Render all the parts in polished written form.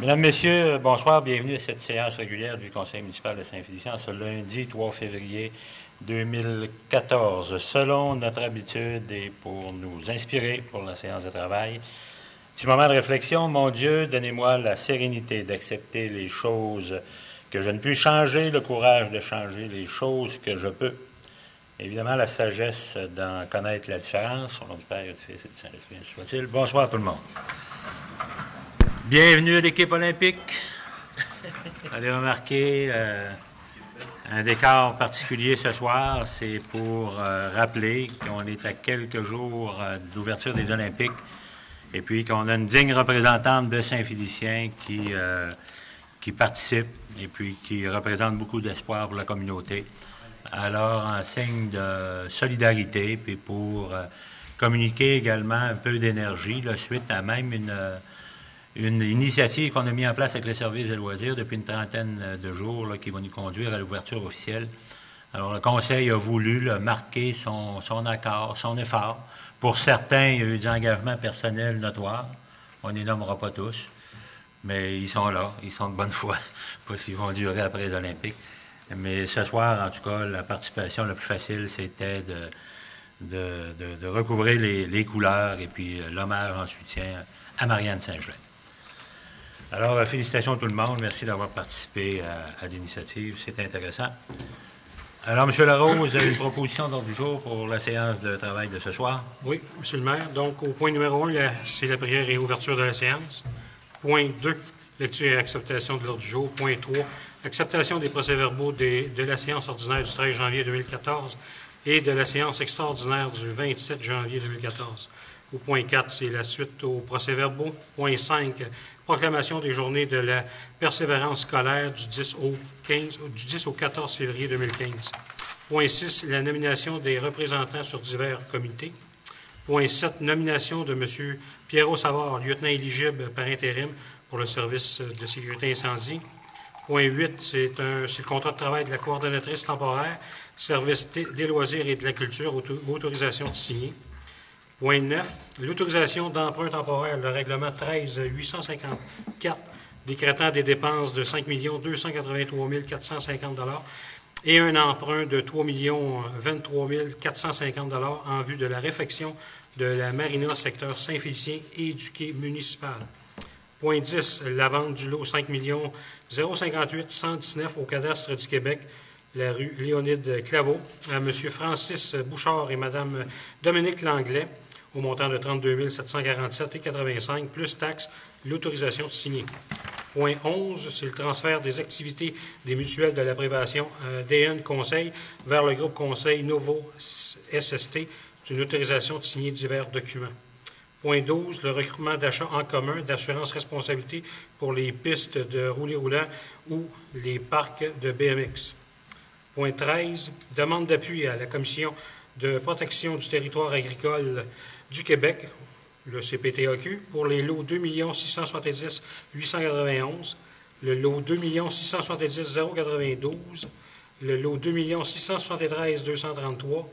Mesdames, Messieurs, bonsoir. Bienvenue à cette séance régulière du Conseil municipal de Saint-Félicien ce lundi 3 février 2014. Selon notre habitude et pour nous inspirer pour la séance de travail, petit moment de réflexion. Mon Dieu, donnez-moi la sérénité d'accepter les choses que je ne puis changer, le courage de changer les choses que je peux. Évidemment, la sagesse d'en connaître la différence. Au nom du Père et du Fils et du Saint-Esprit, ainsi soit-il. Bonsoir tout le monde. Bienvenue à l'équipe olympique. Vous allez remarquer un décor particulier ce soir. C'est pour rappeler qu'on est à quelques jours de l'ouverture des Olympiques et puis qu'on a une digne représentante de Saint-Félicien qui participe et puis qui représente beaucoup d'espoir pour la communauté. Alors, en signe de solidarité, puis pour communiquer également un peu d'énergie, là, suite à même une initiative qu'on a mise en place avec les services de loisirs depuis une trentaine de jours là, qui va nous conduire à l'ouverture officielle. Alors, le Conseil a voulu là, marquer son accord, son effort. Pour certains, il y a eu des engagements personnels notoires. On ne les nommera pas tous, mais ils sont là, ils sont de bonne foi, pas s'ils vont durer après les Olympiques. Mais ce soir, en tout cas, la participation la plus facile, c'était de recouvrir les couleurs et puis l'hommage en soutien à Marianne Saint-Gelais. Alors, félicitations à tout le monde. Merci d'avoir participé à l'initiative. C'est intéressant. Alors, M. Larose, vous avez une proposition d'ordre du jour pour la séance de travail de ce soir? Oui, M. le maire. Donc, au point numéro 1, c'est la prière et ouverture de la séance. Point 2, lecture et acceptation de l'ordre du jour. Point 3, acceptation des procès-verbaux de la séance ordinaire du 13 janvier 2014 et de la séance extraordinaire du 27 janvier 2014. Au point 4, c'est la suite aux procès-verbaux. Point 5, proclamation des journées de la persévérance scolaire du 10 au 14 février 2015. Point 6, la nomination des représentants sur divers comités. Point 7, nomination de M. Pierrot Savard, lieutenant éligible par intérim pour le service de sécurité incendie. Point 8, c'est le contrat de travail de la coordonnatrice temporaire, service des loisirs et de la culture, autorisation de signer. Point 9, l'autorisation d'emprunt temporaire, le règlement 13-854, décrétant des dépenses de 5 283 450 $ et un emprunt de 3 023 450 $ en vue de la réfection de la marina secteur Saint-Félicien et du quai municipal. Point 10, la vente du lot 5 058 119 au cadastre du Québec, la rue Léonide Claveau, à M. Francis Bouchard et Mme Dominique Langlais, au montant de 32 747,85 $, plus taxes, l'autorisation de signer. Point 11, c'est le transfert des activités des mutuelles de la prévention DN Conseil vers le groupe Conseil Novo SST. C'est une autorisation de signer divers documents. Point 12, le recrutement d'achats en commun d'assurance responsabilité pour les pistes de roulis roulants ou les parcs de BMX. Point 13, demande d'appui à la Commission de protection du territoire agricole du Québec, le CPTAQ, pour les lots 2 670 891, le lot 2 670 092, le lot 2 673 233,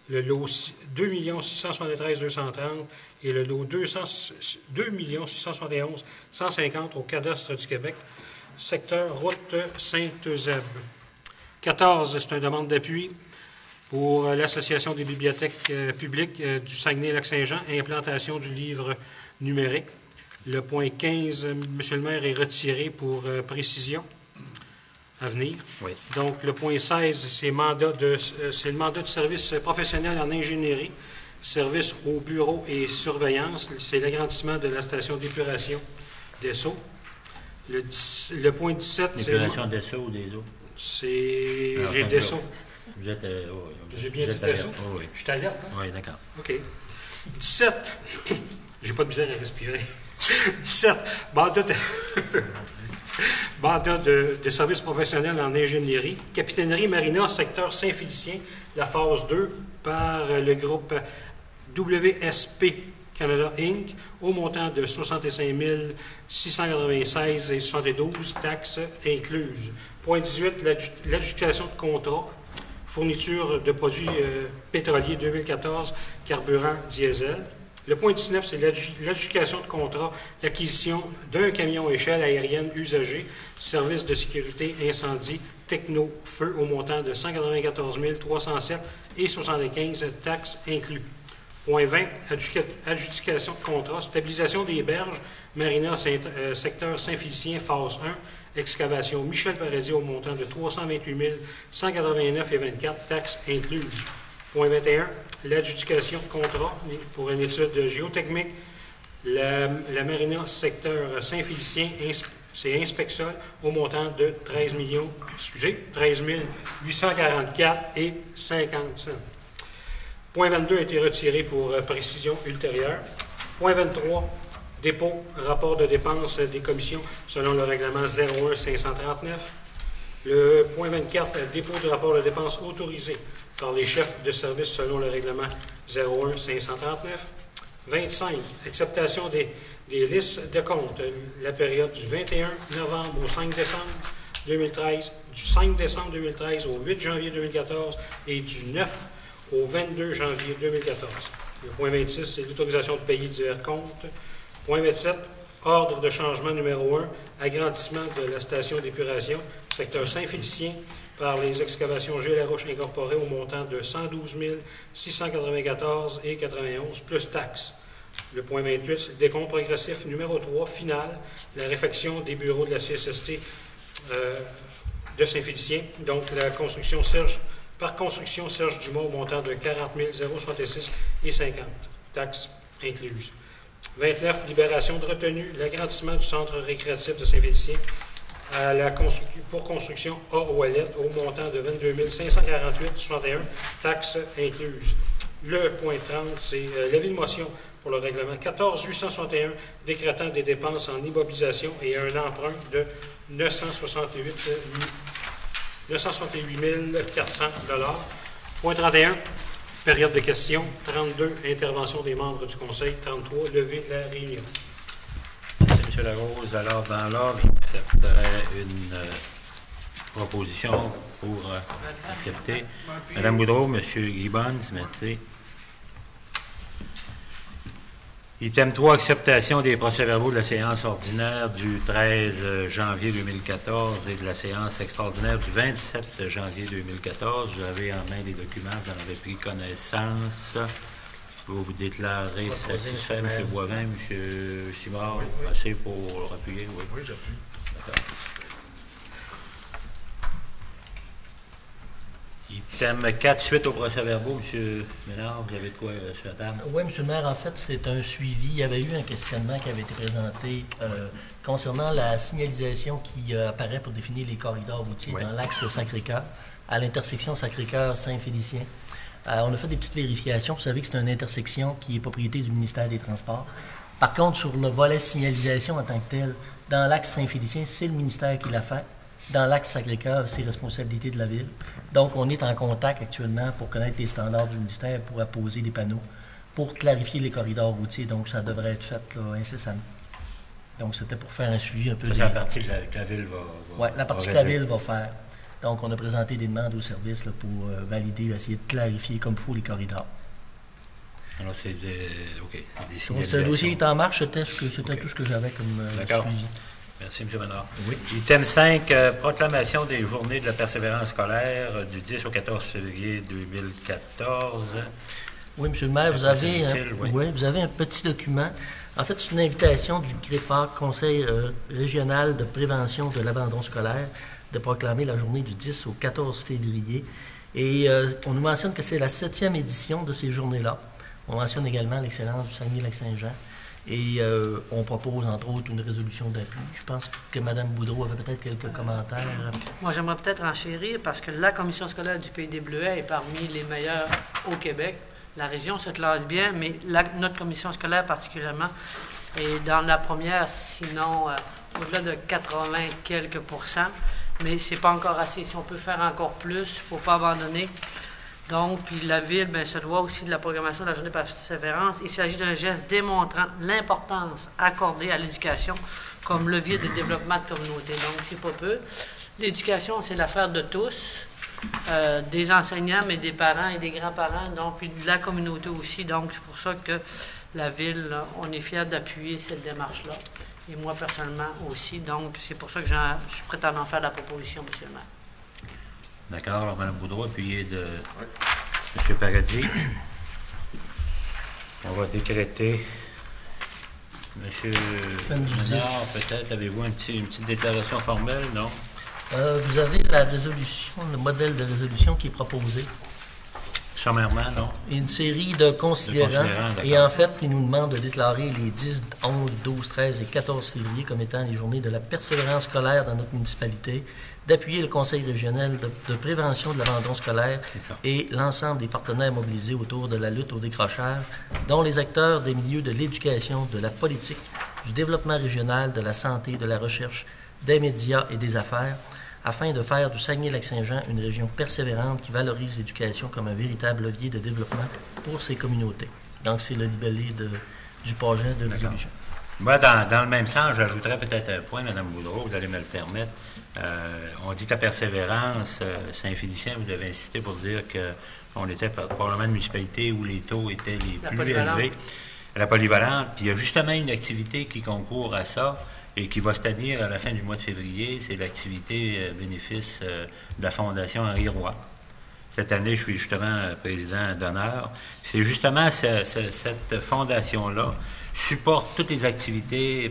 le lot 2 673 230 et le lot 2 671 150 au cadastre du Québec, secteur route Sainte-Eusèbe. 14, c'est une demande d'appui pour l'Association des bibliothèques publiques du Saguenay-Lac-Saint-Jean, implantation du livre numérique. Le point 15, M. le maire, est retiré pour précision à venir. Oui. Donc, le point 16, c'est le mandat de service professionnel en ingénierie, service au bureau et surveillance. C'est l'agrandissement de la station d'épuration d'Esso. Le point 17, c'est... L'épuration d'Esso ou des eaux? J'ai d'Esso. Vous êtes... J'ai bien dit d'Esso? Oh, oui. Je suis alerte, hein? Oui, d'accord. OK. 17. J'ai pas de misère à respirer. 17. Mandat de service professionnel en ingénierie. Capitainerie Marina, secteur Saint-Félicien, la phase 2, par le groupe WSP Canada Inc., au montant de 65 696,72 $, taxes incluses. Point 18, l'adjudication de contrat, fourniture de produits pétroliers 2014, carburant diesel. Le point 19, c'est l'adjudication de contrat, l'acquisition d'un camion échelle aérienne usagé, service de sécurité incendie, techno-feu au montant de 194 307 et 75 taxes inclus. Point 20, adjudication de contrat, stabilisation des berges, Marina secteur Saint-Félicien, phase 1, excavation Michel Paradis au montant de 328 189 et 24 taxes incluses. Point 21, l'adjudication de contrat pour une étude géotechnique, la Marina secteur Saint-Félicien, c'est Inspexol au montant de 13 844 et 50 cents. Point 22 a été retiré pour précision ultérieure. Point 23, dépôt, rapport de dépenses des commissions selon le règlement 01-539. Le point 24, dépôt du rapport de dépenses autorisé par les chefs de service selon le règlement 01-539. 25, acceptation des listes de comptes, la période du 21 novembre au 5 décembre 2013, du 5 décembre 2013 au 8 janvier 2014 et du 9 au 22 janvier 2014. Le point 26, c'est l'autorisation de payer divers comptes. Point 27, ordre de changement numéro 1, agrandissement de la station d'épuration, secteur Saint-Félicien, par les excavations G-Larouche incorporées au montant de 112 694 et 91 plus taxes. Le point 28, c'est le décompte progressif numéro 3, final, la réfection des bureaux de la CSST de Saint-Félicien, donc la construction Serge Dumas au montant de 40 066 et 50, taxes incluses. 29, libération de retenue, l'agrandissement du centre récréatif de Saint-Félicien pour construction hors ouellette au montant de 22 548,61, taxes incluses. Le point 30, c'est l'avis de motion pour le règlement 14-861, décrétant des dépenses en immobilisation et un emprunt de 968 400 $. Point 31, période de questions. 32, intervention des membres du Conseil. 33, lever la réunion. Merci, M. Larose. Alors, dans l'ordre, j'accepterai une proposition pour accepter. Mme Boudreau, M. Gibbons, merci. Item 3, acceptation des procès-verbaux de la séance ordinaire du 13 janvier 2014 et de la séance extraordinaire du 27 janvier 2014. Vous avez en main les documents, vous en avez pris connaissance. Vous vous déclarez satisfait, M. Boivin, M. Simard, assez pour appuyer? Oui, oui, j'appuie. D'accord. Item 4, suite au procès-verbaux, M. Ménard, vous avez de quoi sur la table? Oui, M. le maire, en fait, c'est un suivi. Il y avait eu un questionnement qui avait été présenté concernant la signalisation qui apparaît pour définir les corridors routiers dans l'axe de Sacré-Cœur, à l'intersection Sacré-Cœur-Saint-Félicien. On a fait des petites vérifications. Vous savez que c'est une intersection qui est propriété du ministère des Transports. Par contre, sur le volet signalisation en tant que tel, dans l'axe Saint-Félicien, c'est le ministère qui l'a fait. Dans l'axe Sacré-Cœur, c'est responsabilité de la Ville. Donc, on est en contact actuellement pour connaître les standards du ministère pour apposer des panneaux, pour clarifier les corridors routiers. Donc, ça devrait être fait là, incessamment. Donc, c'était pour faire un suivi un peu... C'est la partie que la Ville va... Oui, la partie que la Ville va faire. Donc, on a présenté des demandes au service là, pour valider, essayer de clarifier comme il faut les corridors. Alors, c'est des... OK. Des ce dossier est en marche. C'était tout ce que j'avais comme suivi. Merci, M. Ménard. Oui. Item 5, proclamation des journées de la persévérance scolaire du 10 au 14 février 2014. Oui, M. le maire, vous avez un petit document. En fait, c'est une invitation du GREPAC, Conseil régional de prévention de l'abandon scolaire, de proclamer la journée du 10 au 14 février. Et on nous mentionne que c'est la 7e édition de ces journées-là. On mentionne également l'excellence du Saguenay-Lac-Saint-Jean. Et on propose, entre autres, une résolution d'appui. Je pense que Mme Boudreau avait peut-être quelques commentaires. Moi, j'aimerais peut-être enchérir parce que la commission scolaire du Pays des Bleuets est parmi les meilleures au Québec. La région se classe bien, mais notre commission scolaire particulièrement est dans la première, sinon au-delà de 80 quelques %. Mais c'est pas encore assez. Si on peut faire encore plus, il ne faut pas abandonner. Donc, puis la Ville se doit aussi de la programmation de la journée de persévérance. Il s'agit d'un geste démontrant l'importance accordée à l'éducation comme levier de développement de communauté. Donc, c'est pas peu. L'éducation, c'est l'affaire de tous, des enseignants, mais des parents et des grands-parents, donc, puis de la communauté aussi. Donc, c'est pour ça que la Ville, là, on est fiers d'appuyer cette démarche-là. Et moi, personnellement, aussi. Donc, c'est pour ça que je suis prêt à en faire la proposition, M. le maire. D'accord. Alors, Mme Boudreau, appuyée de M. Paradis. On va décréter. Monsieur Ménard, peut-être, avez-vous une petite déclaration formelle, non? Vous avez la résolution, le modèle de résolution qui est proposé. Sommairement, non? Une série de considérants. Et en fait, il nous demande de déclarer les 10, 11, 12, 13 et 14 février comme étant les journées de la persévérance scolaire dans notre municipalité, d'appuyer le Conseil régional de prévention de l'abandon scolaire et l'ensemble des partenaires mobilisés autour de la lutte au décrochage, dont les acteurs des milieux de l'éducation, de la politique, du développement régional, de la santé, de la recherche, des médias et des affaires, afin de faire du Saguenay-Lac-Saint-Jean une région persévérante qui valorise l'éducation comme un véritable levier de développement pour ses communautés. Donc, c'est le libellé du projet de résolution. Moi, dans le même sens, j'ajouterais peut-être un point, Mme Boudreau, vous allez me le permettre. On dit que la persévérance, Saint-Félicien, vous avez insisté pour dire qu'on était probablement une municipalité où les taux étaient les plus élevés. La polyvalente. Puis il y a justement une activité qui concourt à ça et qui va se tenir à la fin du mois de février. C'est l'activité bénéfice de la Fondation Henri Roy. Cette année, je suis justement président d'honneur. C'est justement cette fondation-là supporte toutes les activités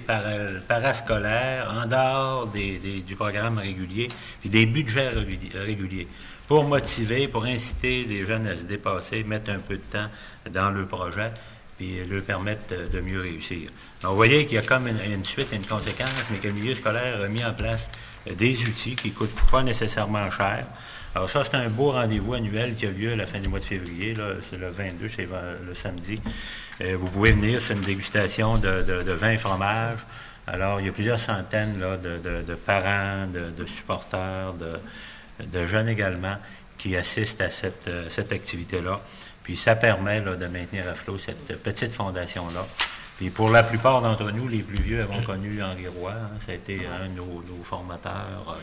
parascolaires en dehors du programme régulier puis des budgets réguliers pour motiver, pour inciter les jeunes à se dépasser, mettre un peu de temps dans le projet puis leur permettre de mieux réussir. Donc, vous voyez qu'il y a comme une suite et une conséquence, mais que le milieu scolaire a mis en place des outils qui ne coûtent pas nécessairement cher. Alors ça, c'est un beau rendez-vous annuel qui a lieu à la fin du mois de février. C'est le 22, c'est le samedi. Vous pouvez venir, c'est une dégustation de vin et fromage. Alors, il y a plusieurs centaines là, de parents, de supporters, de jeunes également qui assistent à cette activité-là. Puis ça permet là, de maintenir à flot cette petite fondation-là. Puis pour la plupart d'entre nous, les plus vieux avons connu Henri Roy. Ça a été un de nos formateurs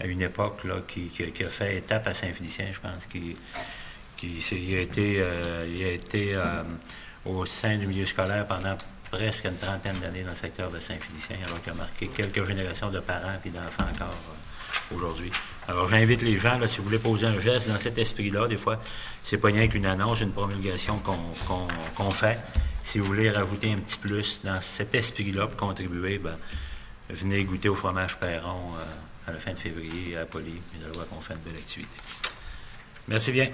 à une époque là, qui a fait étape à Saint-Félicien, je pense, il a été au sein du milieu scolaire pendant presque une trentaine d'années dans le secteur de Saint-Félicien, alors qu'il a marqué quelques générations de parents et d'enfants encore aujourd'hui. Alors j'invite les gens, là, si vous voulez poser un geste dans cet esprit-là, des fois, c'est pas rien qu'une annonce, une promulgation qu'on fait. Si vous voulez rajouter un petit plus dans cet esprit-là pour contribuer, ben, venez goûter au fromage Perron à la fin de février à Poly, et de voir qu'on fait une belle activité. Merci bien.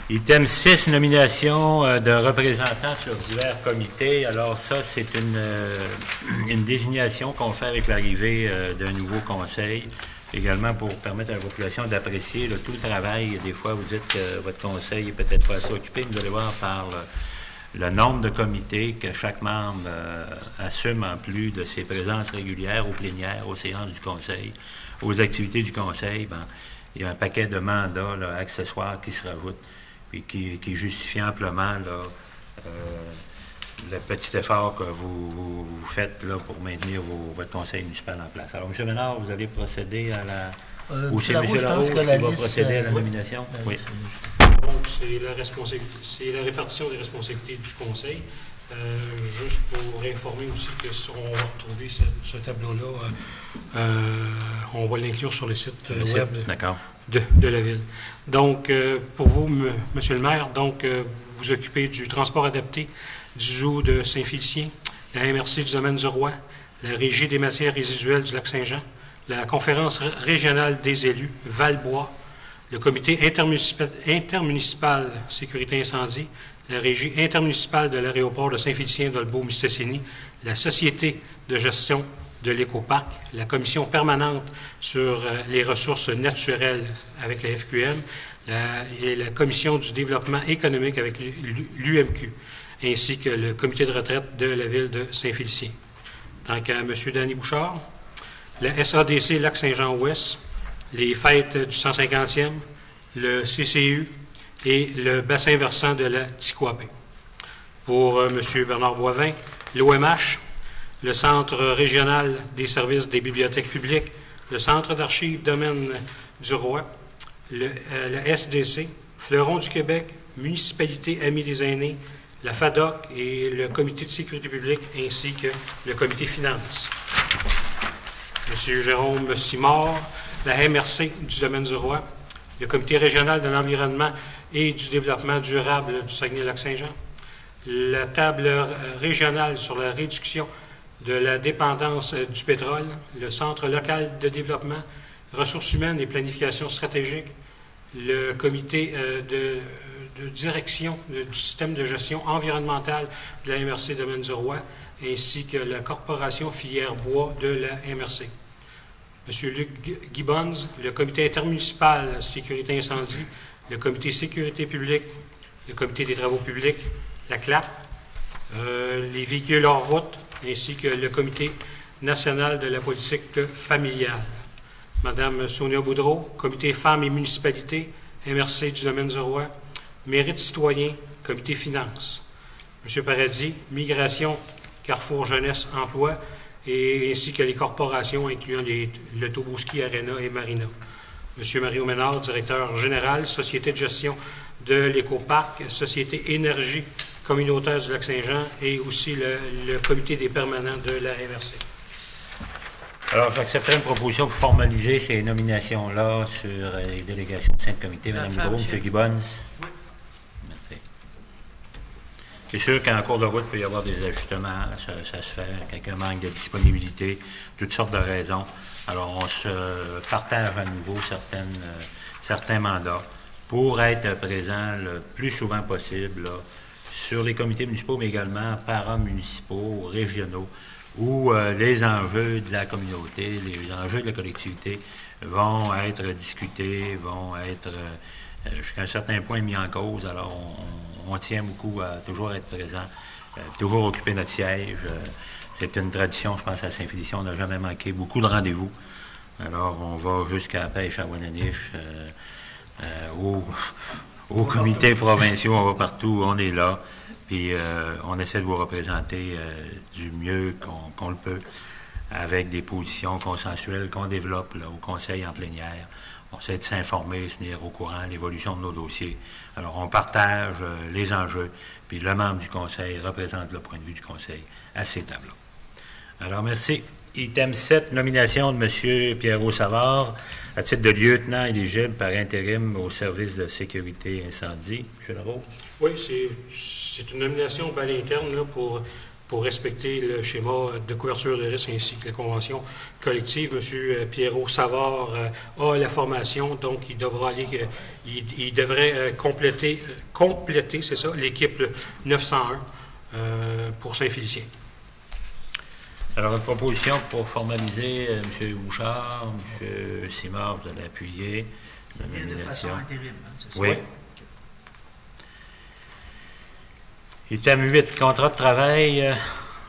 Item 6, nomination de représentants sur divers comités. Alors ça, c'est une désignation qu'on fait avec l'arrivée d'un nouveau conseil, également pour permettre à la population d'apprécier tout le travail. Des fois, vous dites que votre conseil n'est peut-être pas assez occupé. Vous allez voir par le nombre de comités que chaque membre assume en plus de ses présences régulières aux plénières, aux séances du conseil, aux activités du conseil. Ben, il y a un paquet de mandats là, accessoires qui se rajoutent et qui justifie amplement là, le petit effort que vous faites là, pour maintenir votre conseil municipal en place. Alors, M. Ménard, vous allez procéder à la... ou c'est M. Larose qui va procéder à la nomination? Oui. Donc, c'est la répartition des responsabilités du conseil. Juste pour informer aussi que on va retrouver ce tableau-là, on va l'inclure sur le site web de la Ville. Donc, pour vous, Monsieur le maire, donc, vous occupez du transport adapté du zoo de Saint-Félicien, la MRC du domaine du Roi, la Régie des matières résiduelles du Lac-Saint-Jean, la conférence régionale des élus, Val-Bois, le comité intermunicipal sécurité incendie, la Régie intermunicipale de l'aéroport de Saint-Félicien d'Olbeau-Mistassini, la Société de gestion de l'écoparc, la commission permanente sur les ressources naturelles avec la FQM et la commission du développement économique avec l'UMQ, ainsi que le comité de retraite de la ville de Saint-Félicien. Tant qu'à M. Danny Bouchard, la SADC Lac-Saint-Jean-Ouest, les fêtes du 150e, le CCU et le bassin versant de la Tiquapé. Pour M. Bernard Boivin, l'OMH, le Centre régional des services des bibliothèques publiques, le Centre d'archives Domaine du Roi, le SDC, Fleuron du Québec, Municipalité Amis des aînés, la FADOC et le Comité de sécurité publique, ainsi que le Comité finances. M. Jérôme Simard, la MRC du domaine du Roi, le Comité régional de l'environnement et du développement durable du Saguenay-Lac-Saint-Jean, la table régionale sur la réduction de la dépendance du pétrole, le Centre local de développement, ressources humaines et planification stratégique, le Comité de direction du système de gestion environnementale de la MRC Domaine du Roi, ainsi que la Corporation filière bois de la MRC. M. Luc Gibbons, le Comité intermunicipal sécurité incendie, le Comité sécurité publique, le Comité des travaux publics, la CLAP, les véhicules hors route, ainsi que le Comité national de la politique familiale. Madame Sonia Boudreau, Comité femmes et municipalités, MRC du domaine du Roi, Mérite citoyen, Comité finances. M. Paradis, Migration, Carrefour Jeunesse, Emploi, et ainsi que les corporations, incluant le Toboski Arena et Marina. M. Mario Ménard, directeur général, Société de gestion de l'Écoparc, Société Énergie communautaire du Lac-Saint-Jean et aussi le comité des permanents de la MRC. Alors, j'accepterai une proposition pour formaliser ces nominations-là sur les délégations de sein de comité. Mme Boudreau, M. Gibbons. Oui. Merci. C'est sûr qu'en cours de route, il peut y avoir des ajustements, ça se fait, quelqu'un manque de disponibilité, toutes sortes de raisons. Alors, on se partage à nouveau certains mandats pour être présent le plus souvent possible là, sur les comités municipaux, mais également paramunicipaux, régionaux, où les enjeux de la communauté, les enjeux de la collectivité vont être discutés, vont être jusqu'à un certain point mis en cause. Alors, on tient beaucoup à toujours être présent, toujours occuper notre siège. C'est une tradition, je pense, à Saint-Félicien. On n'a jamais manqué beaucoup de rendez-vous. Alors, on va jusqu'à la pêche à Wananiche, aux comités provinciaux, on va partout, on est là. Puis on essaie de vous représenter du mieux qu'on le peut, avec des positions consensuelles qu'on développe là, au conseil en plénière. On essaie de s'informer, se tenir au courant de l'évolution de nos dossiers. Alors, on partage les enjeux, puis le membre du conseil représente le point de vue du conseil à ces tables-là. Alors, merci. Item 7, nomination de M. Pierrot Savard à titre de lieutenant éligible par intérim au service de sécurité incendie. M. Larose. Oui, c'est une nomination au bal interne là, pour respecter le schéma de couverture de risque ainsi que la convention collective. M. Pierrot Savard a la formation, donc il devrait compléter, c'est ça, l'équipe 901 pour Saint-Félicien. Alors, une proposition pour formaliser M. Bouchard, M. Simard, vous allez appuyer la nomination. De façon intérim, c'est ça? Oui. Item 8, contrat de travail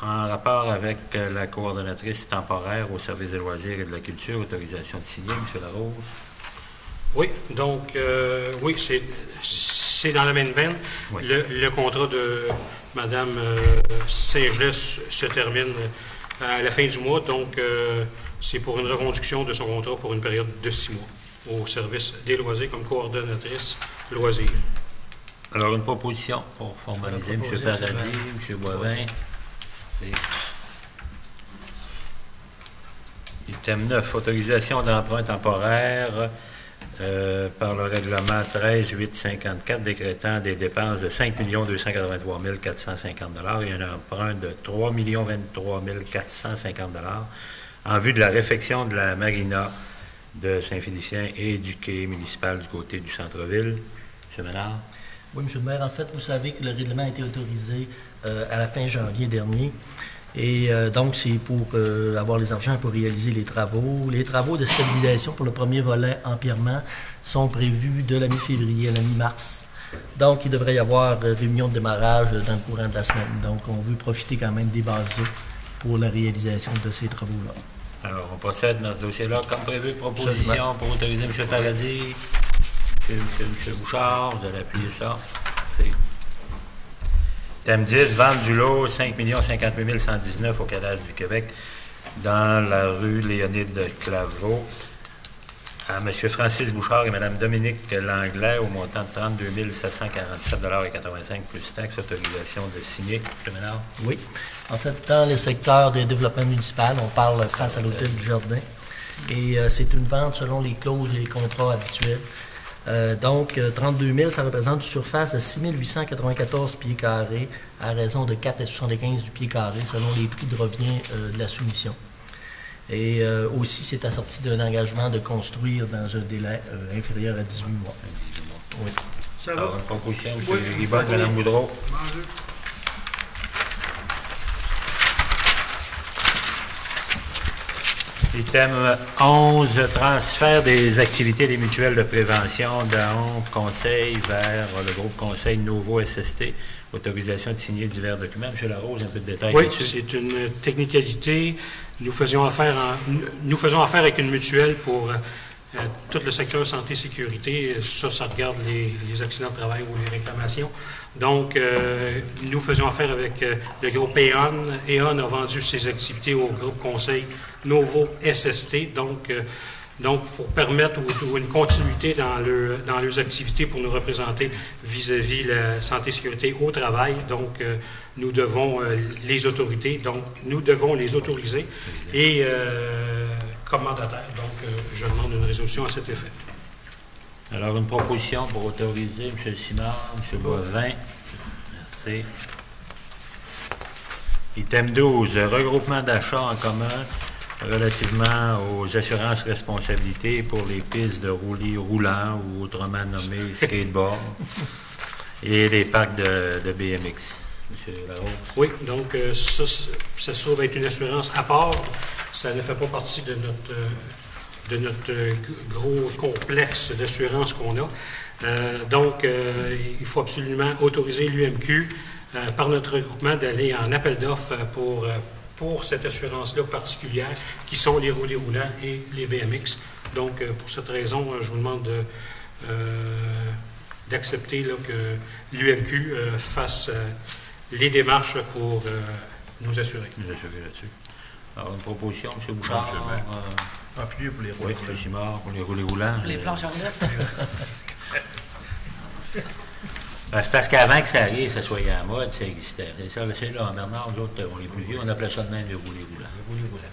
en rapport avec la coordonnatrice temporaire au service des loisirs et de la culture, autorisation de signer, M. Larose. Oui, donc, oui, c'est dans la même veine. Oui. Le contrat de Mme Saint-Gelais se termine à la fin du mois, donc c'est pour une reconduction de son contrat pour une période de 6 mois au service des loisirs comme coordonnatrice loisirs. Alors, une proposition pour formaliser M. Paradis, M. Boivin. C'est item 9, autorisation d'emprunt temporaire par le règlement 13-854 décrétant des dépenses de 5 283 450 $ et un emprunt de 3 023 450 $ en vue de la réfection de la marina de Saint-Félicien et du quai municipal du côté du centre-ville. M. Ménard. Oui, M. le maire, en fait, vous savez que le règlement a été autorisé à la fin janvier dernier. Et donc, c'est pour avoir les argents pour réaliser les travaux. Les travaux de stabilisation pour le premier volet empierrement sont prévus de la mi-février à la mi-mars. Donc, il devrait y avoir réunion de démarrage dans le courant de la semaine. Donc, on veut profiter quand même des bases pour la réalisation de ces travaux-là. Alors, on procède dans ce dossier-là. Comme prévu, proposition pour autoriser M. Paradis, M. Bouchard, vous allez appuyer ça. C'est thème 10, vente du lot 5 58 119 au cadastre du Québec dans la rue Léonide Claveau. À M. Francis Bouchard et Mme Dominique Langlais au montant de 32 747,85 plus taxes, autorisation de signer. M. Ménard. Oui. En fait, dans le secteur des développements municipal, on parle face à l'hôtel du Jardin. Et c'est une vente selon les clauses et les contrats habituels. Donc, 32 000, ça représente une surface de 6 894 pieds carrés à raison de 4,75 du pied carré selon les prix de revient de la soumission. Et aussi, c'est assorti d'un engagement de construire dans un délai inférieur à 18 mois. 18 mois. Oui. Ça va? Alors, une proposition, M. Oui. Ribot, Mme Boudreau. Mangeux. Item 11, transfert des activités des mutuelles de prévention d'un conseil vers le groupe conseil Nouveau SST. Autorisation de signer divers documents. M. Larose, un peu de détails Oui, là-dessus. c'est une technicalité. Nous faisons affaire avec une mutuelle pour tout le secteur santé-sécurité. Ça regarde les accidents de travail ou les réclamations. Donc, nous faisons affaire avec le groupe E.ON. E.ON a vendu ses activités au groupe conseil Nouveau SST. Donc, pour permettre ou une continuité dans leurs activités pour nous représenter vis-à-vis la santé et sécurité au travail. Donc, nous devons les autoriser et comme mandataire. Donc, je demande une résolution à cet effet. Alors, une proposition pour autoriser M. Simard, M. Boivin. Merci. Item 12, regroupement d'achats en commun relativement aux assurances responsabilités pour les pistes de roulis roulants ou autrement nommées skateboard et les parcs de BMX. M. Larose. Oui, donc ça se trouve être une assurance à part. Ça ne fait pas partie de notre gros complexe d'assurance qu'on a. Donc, il faut absolument autoriser l'UMQ par notre regroupement d'aller en appel d'offres pour cette assurance-là particulière, qui sont les roulis roulants et les BMX. Donc, pour cette raison, je vous demande d'accepter que l'UMQ fasse les démarches pour nous assurer. Nous assurer là-dessus. Alors, une proposition, M. Bouchard. Appuyé pour les Oui, rouleaux. M. Simard, pour les roulis roulants. Les planches en net. Ben, c'est parce qu'avant que ça arrive, ça soit en mode, ça existait. C'est ça, c'est là, en Bernard, nous autres, on les plus vieux, on appelait ça de même les roulis roulants. Les rouleaux roulants.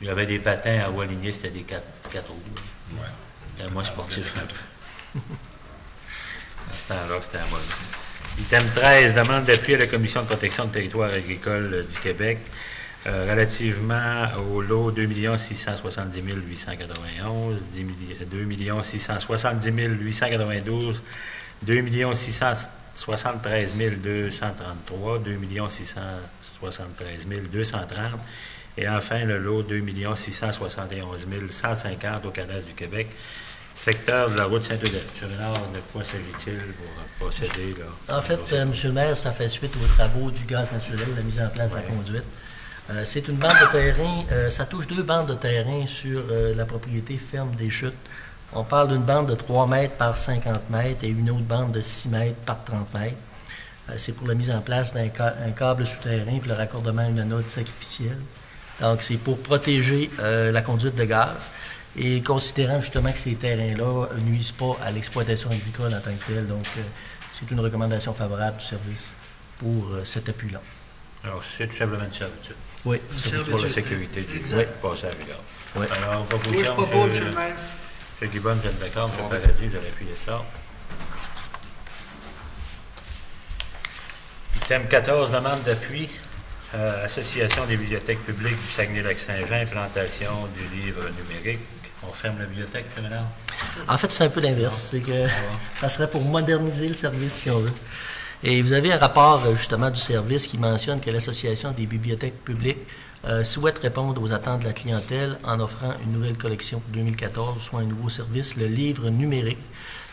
Il y avait des patins à roues alignées, c'était des 4 roues. Ouais. C'était moins sportif un peu. À ce temps-là, c'était à mode. Item 13, demande d'appui à la Commission de protection du territoire agricole du Québec relativement au lot 2 670 891, 2 670 892, 2 673 233, 2 673 230 et enfin le lot 2 671 150 au cadastre du Québec, secteur de la route Saint-Eudène. M. Ménard, de quoi s'agit-il pour procéder là? En fait, M. le maire, ça fait suite aux travaux du gaz naturel, la mise en place de la conduite. C'est une bande de terrain, ça touche 2 bandes de terrain sur la propriété ferme des Chutes. On parle d'une bande de 3 mètres par 50 mètres et une autre bande de 6 mètres par 30 mètres. C'est pour la mise en place d'un câble souterrain et le raccordement à une anode sacrificielle. Donc, c'est pour protéger la conduite de gaz et considérant justement que ces terrains-là ne nuisent pas à l'exploitation agricole en tant que telle. Donc, c'est une recommandation favorable du service pour cet appui-là. Alors, c'est tout simplement une servitude. Oui, C'est pour la sécurité du passé à Rigueur. Oui. Alors, Moi, je proposition, propose, M. le maire. M. Guibon, vous êtes d'accord, M. Paradis, vous avez appuyé ça. Item 14, demande d'appui. Association des bibliothèques publiques du Saguenay-Lac-Saint-Jean, implantation du livre numérique. On ferme la bibliothèque, M. Ménard? En fait, c'est un peu l'inverse. C'est que ça serait pour moderniser le service, si on veut. Et vous avez un rapport, justement, du service qui mentionne que l'Association des bibliothèques publiques souhaite répondre aux attentes de la clientèle en offrant une nouvelle collection pour 2014, soit un nouveau service, le livre numérique.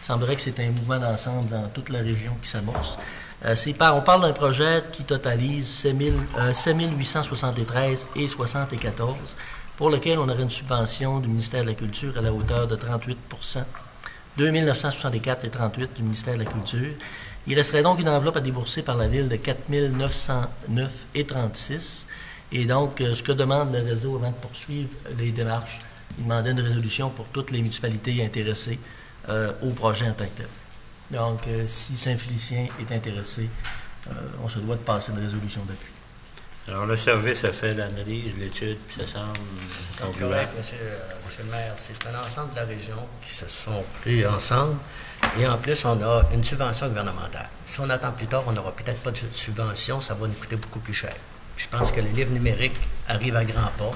Il semblerait que c'est un mouvement d'ensemble dans toute la région qui s'amorce. On parle d'un projet qui totalise 7 873 et 74, pour lequel on aurait une subvention du ministère de la Culture à la hauteur de 38 2 964 et 38 du ministère de la Culture. Il resterait donc une enveloppe à débourser par la Ville de 4 909 et 36. Et donc, ce que demande le réseau avant de poursuivre les démarches Il demandait une résolution pour toutes les municipalités intéressées au projet en tant que tel. Donc, si Saint-Félicien est intéressé, on se doit de passer une résolution d'appui. Alors, le service a fait l'analyse, l'étude, puis ça semble concluant. Correct, monsieur le maire. C'est un ensemble de la région qui se sont pris ensemble. Et en plus, on a une subvention gouvernementale. Si on attend plus tard, on n'aura peut-être pas de subvention, ça va nous coûter beaucoup plus cher. Je pense que le livre numérique arrive à grands pas.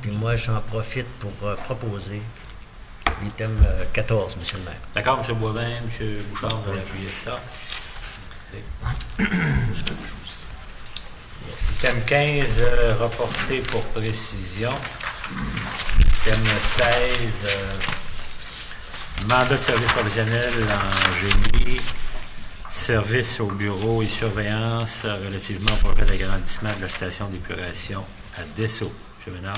Puis moi, j'en profite pour proposer l'item 14, monsieur le maire. D'accord, M. Boivin, M. Bouchard, vous allez appuyer ça. Item 15, reporté pour précision. Item 16, mandat de service professionnel en génie, service au bureau et surveillance relativement au projet d'agrandissement de la station d'épuration à Dessau. M. Ménard.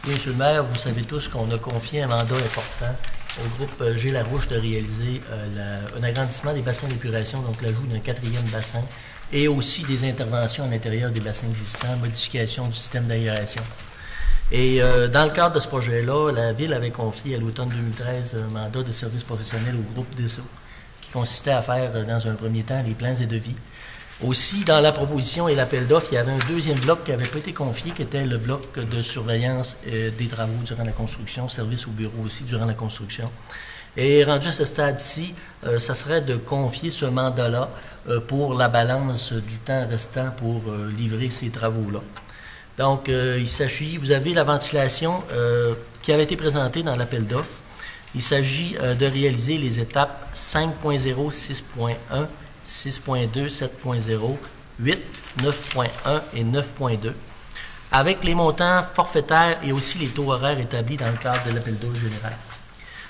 Oui, monsieur le maire, vous savez tous qu'on a confié un mandat important au groupe G. Larouche de réaliser un agrandissement des bassins d'épuration, donc l'ajout d'un 4e bassin, et aussi des interventions à l'intérieur des bassins existants, modification du système d'aération. Et dans le cadre de ce projet-là, la Ville avait confié à l'automne 2013 un mandat de service professionnel au groupe Dessau, qui consistait à faire, dans un premier temps, les plans et devis. Aussi, dans la proposition et l'appel d'offres, il y avait un deuxième bloc qui n'avait pas été confié, qui était le bloc de surveillance des travaux durant la construction, service au bureau aussi durant la construction. Et rendu à ce stade-ci, ça serait de confier ce mandat-là pour la balance du temps restant pour livrer ces travaux-là. Donc, il s'agit, vous avez la ventilation qui avait été présentée dans l'appel d'offres. Il s'agit de réaliser les étapes 5.0, 6.1, 6.2, 7.0, 8, 9.1 et 9.2, avec les montants forfaitaires et aussi les taux horaires établis dans le cadre de l'appel d'offres général.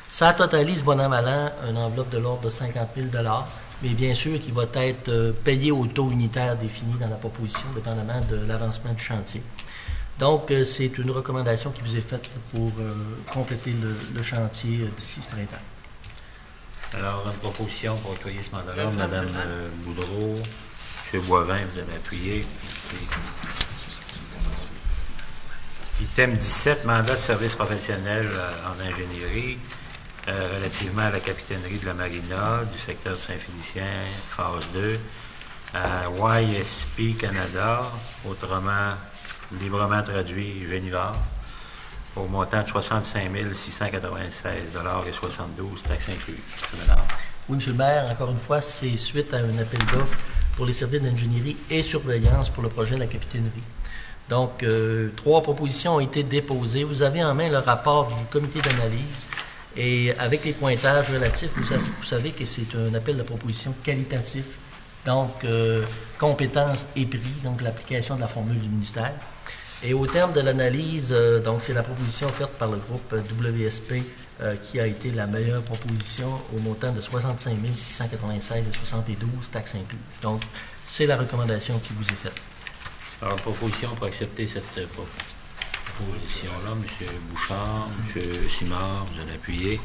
Ça totalise, bon an, mal an, une enveloppe de l'ordre de 50 000 $, mais bien sûr qui va être payé au taux unitaire défini dans la proposition, dépendamment de l'avancement du chantier. Donc, c'est une recommandation qui vous est faite pour compléter le chantier d'ici ce printemps. Alors, une proposition pour octroyer ce mandat-là, Mme Boudreau, M. Boivin, vous avez appuyé. Merci. Item 17, mandat de service professionnel en ingénierie relativement à la capitainerie de la Marina du secteur Saint-Félicien, phase 2, à YSP Canada, autrement librement traduit Génivard, au montant de 65 696 $ et 72 taxes incluses. M. Ménard. Oui, M. le maire, encore une fois, c'est suite à un appel d'offres pour les services d'ingénierie et surveillance pour le projet de la capitainerie. Donc, 3 propositions ont été déposées. Vous avez en main le rapport du comité d'analyse et avec les pointages relatifs, vous savez que c'est un appel de proposition qualitatif, donc compétences et prix, donc l'application de la formule du ministère. Et au terme de l'analyse, donc c'est la proposition faite par le groupe WSP qui a été la meilleure proposition au montant de 65 696 et 72 taxes incluses. Donc, c'est la recommandation qui vous est faite. Alors, proposition pour accepter cette proposition-là, M. Bouchard, M. Simard, vous allez appuyer.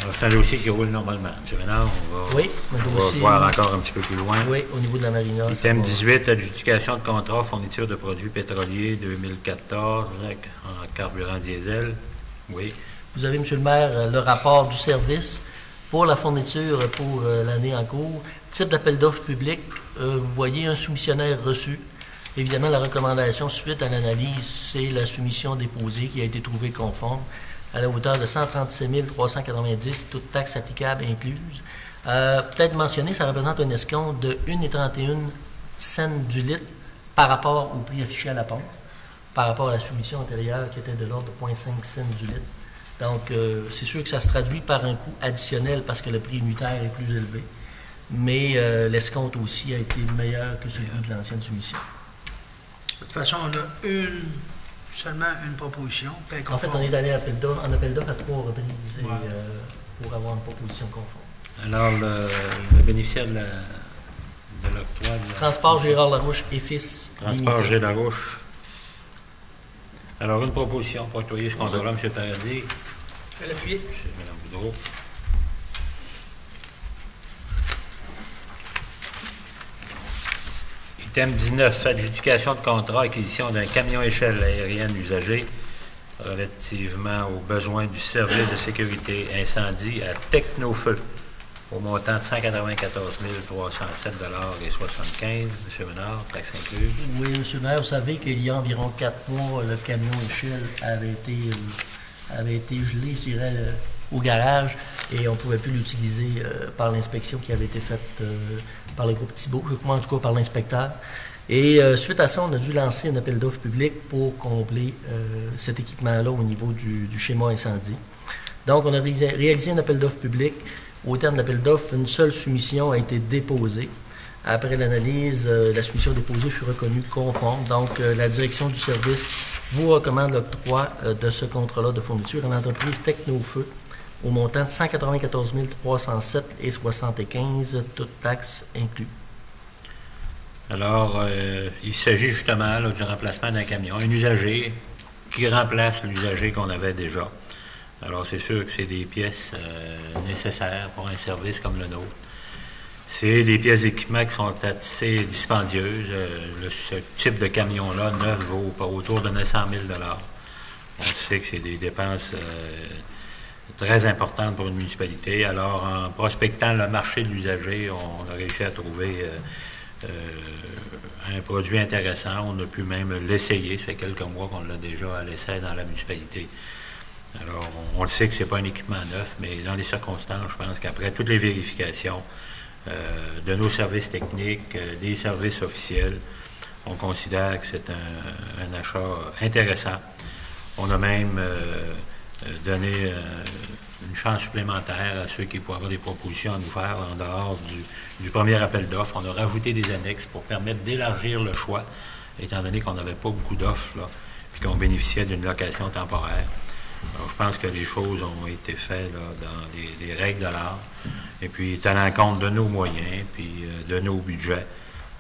Alors, c'est un dossier qui roule normalement. M. Ménard, on va voir encore un petit peu plus loin. Oui, au niveau de la marina. Item 18, adjudication de contrat fourniture de produits pétroliers 2014 en carburant diesel. Oui. Vous avez, M. le maire, le rapport du service pour la fourniture pour l'année en cours. Type d'appel d'offres public, vous voyez un soumissionnaire reçu. Évidemment, la recommandation suite à l'analyse, c'est la soumission déposée qui a été trouvée conforme à la hauteur de 137 390, toutes taxes applicables incluses. Peut-être mentionné, ça représente un escompte de 1,31 cents du litre par rapport au prix affiché à la pompe, par rapport à la soumission antérieure qui était de l'ordre de 0,5 cents du litre. Donc, c'est sûr que ça se traduit par un coût additionnel parce que le prix unitaire est plus élevé, mais l'escompte aussi a été meilleur que celui de l'ancienne soumission. De toute façon, on a seulement une proposition. En fait, on est allé en appel d'offres à 3 reprises pour avoir une proposition conforme. Alors, le bénéficiaire de l'octroi de la... Transport Gérard Larouche et Fils. Transport Gérard Larouche. Alors, une proposition pour octroyer ce contrat-là, M. Paradis. Je vais l'appuyer. M. Boudreau. Item 19, adjudication de contrat, acquisition d'un camion-échelle aérienne usagé relativement aux besoins du service de sécurité incendie à Technofeu, au montant de 194 307,75 $. M. Ménard, taxe incluse. Oui, M. le maire, vous savez qu'il y a environ 4 mois, le camion échelle avait été gelé, je dirais, au garage et on ne pouvait plus l'utiliser par l'inspection qui avait été faite par le groupe Thibault, je crois en tout cas par l'inspecteur. Et suite à ça, on a dû lancer un appel d'offres public pour combler cet équipement-là au niveau du schéma incendie. Donc, on a réalisé un appel d'offres public. Au terme de l'appel d'offres, une seule soumission a été déposée. Après l'analyse, la soumission déposée fut reconnue conforme. Donc, la direction du service vous recommande l'octroi de ce contrat-là de fourniture à l'entreprise Technofeu au montant de 194 307,75 $, toutes taxes inclus. Alors, il s'agit justement là, du remplacement d'un camion, un usager qui remplace l'usager qu'on avait déjà. Alors, c'est sûr que c'est des pièces nécessaires pour un service comme le nôtre. C'est des pièces d'équipement qui sont assez dispendieuses. Ce type de camion-là, neuf, vaut autour de 900 000 $. On sait que c'est des dépenses très importantes pour une municipalité. Alors, en prospectant le marché de l'usager, on a réussi à trouver un produit intéressant. On a pu même l'essayer. Ça fait quelques mois qu'on l'a déjà à l'essai dans la municipalité. Alors, on le sait que ce n'est pas un équipement neuf, mais dans les circonstances, je pense qu'après toutes les vérifications de nos services techniques, des services officiels, on considère que c'est un achat intéressant. On a même donné une chance supplémentaire à ceux qui pourraient avoir des propositions à nous faire en dehors du premier appel d'offres. On a rajouté des annexes pour permettre d'élargir le choix, étant donné qu'on n'avait pas beaucoup d'offres, là, puis qu'on bénéficiait d'une location temporaire. Alors, je pense que les choses ont été faites là, dans les règles de l'art. Et puis, tenant compte de nos moyens, puis de nos budgets,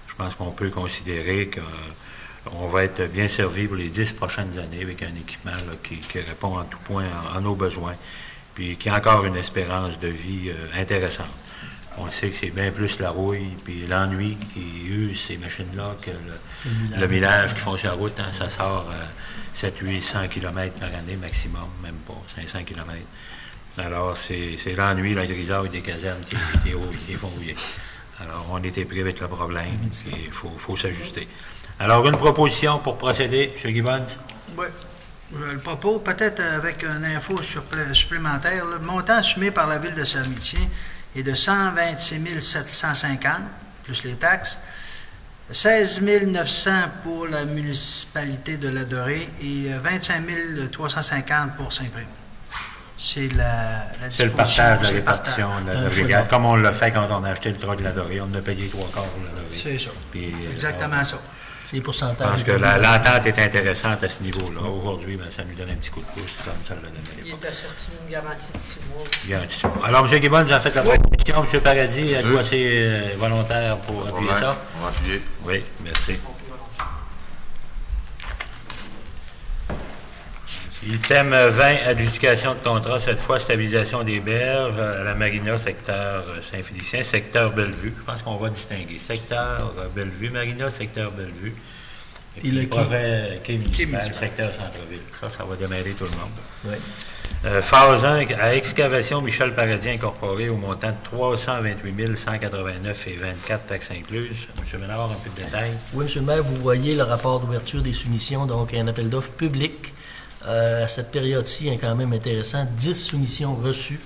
je pense qu'on peut considérer qu'on va être bien servi pour les 10 prochaines années avec un équipement là, qui répond en tout point à nos besoins, puis qui a encore une espérance de vie intéressante. On le sait que c'est bien plus la rouille puis l'ennui qui use ces machines-là que le millage qui font sur la route. Hein, ça sort 700-800 km par année maximum, même pas 500 km. Alors, c'est l'ennui, la grisouille des casernes qui font rouiller. Alors, on était pris avec le problème et il faut s'ajuster. Alors, une proposition pour procéder, M. Gibbons? Oui. Le propos, peut-être avec une info supplémentaire. Le montant assumé par la Ville de Saint-Amitié est de 126 750, plus les taxes, 16 900 pour la municipalité de Ladorée et 25 350 pour Saint-Prime. C'est la c'est le partage de la répartition de la brigade. Comme on l'a fait quand on a acheté le truck de Ladorée, on a payé 3 quarts pour Ladorée. C'est ça. Puis, exactement ça. C'est les pourcentages. Je pense que l'entente est intéressante à ce niveau-là. Aujourd'hui, ça nous donne un petit coup de pouce, comme ça l'a donné à l'époque. Il était sorti une garantie de 6 mois. Garantie de 6 mois. Alors, M. Gibbons, vous avez fait la proposition. M. Paradis, êtes-vous assez volontaire pour appuyer ça? On va appuyer. Oui, merci. Item 20, adjudication de contrat, cette fois stabilisation des berges à la Marina, secteur Saint-Félicien, secteur Bellevue. Je pense qu'on va distinguer. Secteur Bellevue, Marina, secteur Bellevue. Et puis le projet quai municipal, secteur centre-ville. Ça va démêler tout le monde. Oui. Phase 1, à excavation Michel Paradis incorporé au montant de 328 189,24 taxes incluses. M. Ménard, un peu de détails. Oui, M. le maire, vous voyez le rapport d'ouverture des soumissions, donc un appel d'offres public. À cette période-ci, est quand même intéressant. 10 soumissions reçues,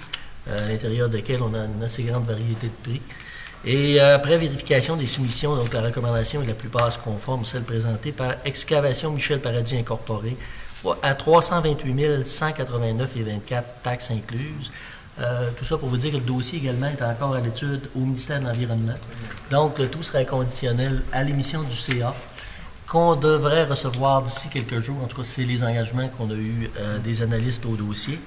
à l'intérieur desquelles on a une assez grande variété de prix. Et après vérification des soumissions, donc la recommandation est la plupart se conforme, celle présentée par Excavation Michel Paradis Incorporé, à 328 189,24 taxes incluses. Tout ça pour vous dire que le dossier également est encore à l'étude au ministère de l'Environnement. Donc, le tout sera conditionnel à l'émission du CA, qu'on devrait recevoir d'ici quelques jours. En tout cas, c'est les engagements qu'on a eus des analystes au dossier.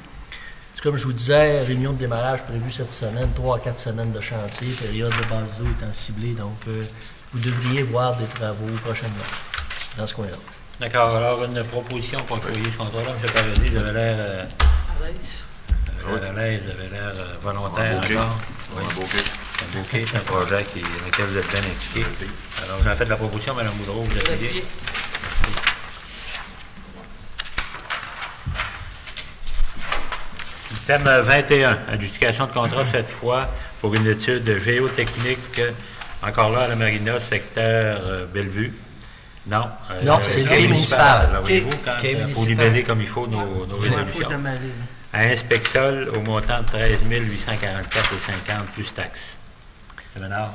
Comme je vous disais, réunion de démarrage prévue cette semaine, 3 à 4 semaines de chantier, période de base d'eau étant ciblée. Donc, vous devriez voir des travaux prochainement dans ce coin-là. D'accord. Alors, une proposition pour accueillir ce contrat-là. M. Paradis, vous avez l'air à l'aise, vous avez l'air volontaire encore. On va bouquer. c'est un bouquet, c'est un projet dans lequel vous êtes bien impliqué. Alors, j'en fais de la proposition, Mme Boudreau, vous appuyez. Thème 21, adjudication de contrat cette fois pour une étude géotechnique, encore là à la Marina, secteur Bellevue. Non, non, c'est le quai municipal. Voyez-vous, quand il faut libeller comme il faut nos résolutions. À Inspexol, au montant de 13 844,50 plus taxes.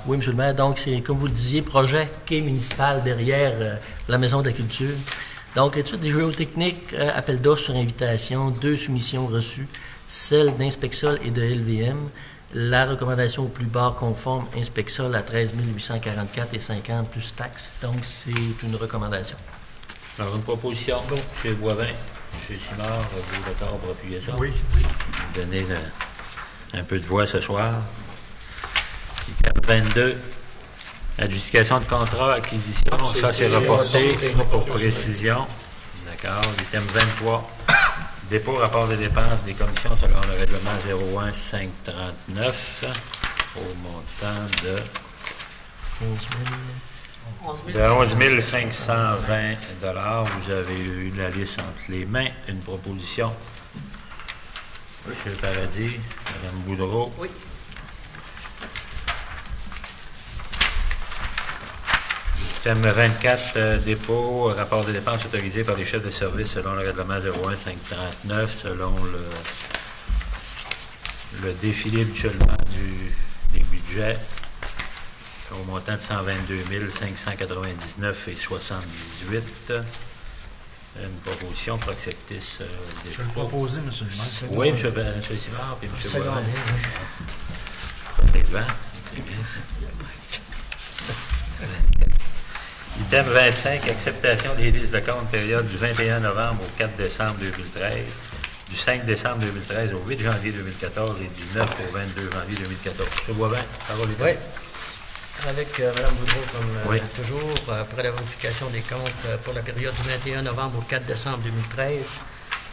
Oui, M. le maire. Donc, c'est, comme vous le disiez, projet quai municipal derrière la Maison de la Culture. Donc, l'étude des géotechniques, appel d'offres sur invitation, 2 soumissions reçues, celle d'Inspexol et de LVM. La recommandation au plus bas conforme Inspexol à 13 844,50 plus taxes. Donc, c'est une recommandation. Alors, une proposition. M. Boivin, M. Simard, vous êtes d'accord pour appuyer ça? Oui. Vous donnez un peu de voix ce soir. Item 22, adjudication de contrat, acquisition. Ça, c'est reporté pour précision. D'accord. Item 23. Dépôt rapport des dépenses des commissions selon le règlement 01-539 au montant de 11 520 $. Vous avez eu la liste entre les mains. Une proposition. M. Paradis, Mme Boudreau. Oui. Thème 24, dépôt, rapport des dépenses autorisées par les chefs de service selon le règlement 01-539, selon le défilé habituellement des budgets, au montant de 122 599,78. Une proposition pour accepter ce dépôt. Je vais le proposer, M. le maire. Oui, M. Simard, puis M. Boivin. C'est bien. Item 25, acceptation des listes de compte période du 21 novembre au 4 décembre 2013, du 5 décembre 2013 au 8 janvier 2014 et du 9 au 22 janvier 2014. M. Boivin, parole est à vous. Oui. Avec Mme Boudreau, comme Oui. toujours, après la vérification des comptes pour la période du 21 novembre au 4 décembre 2013,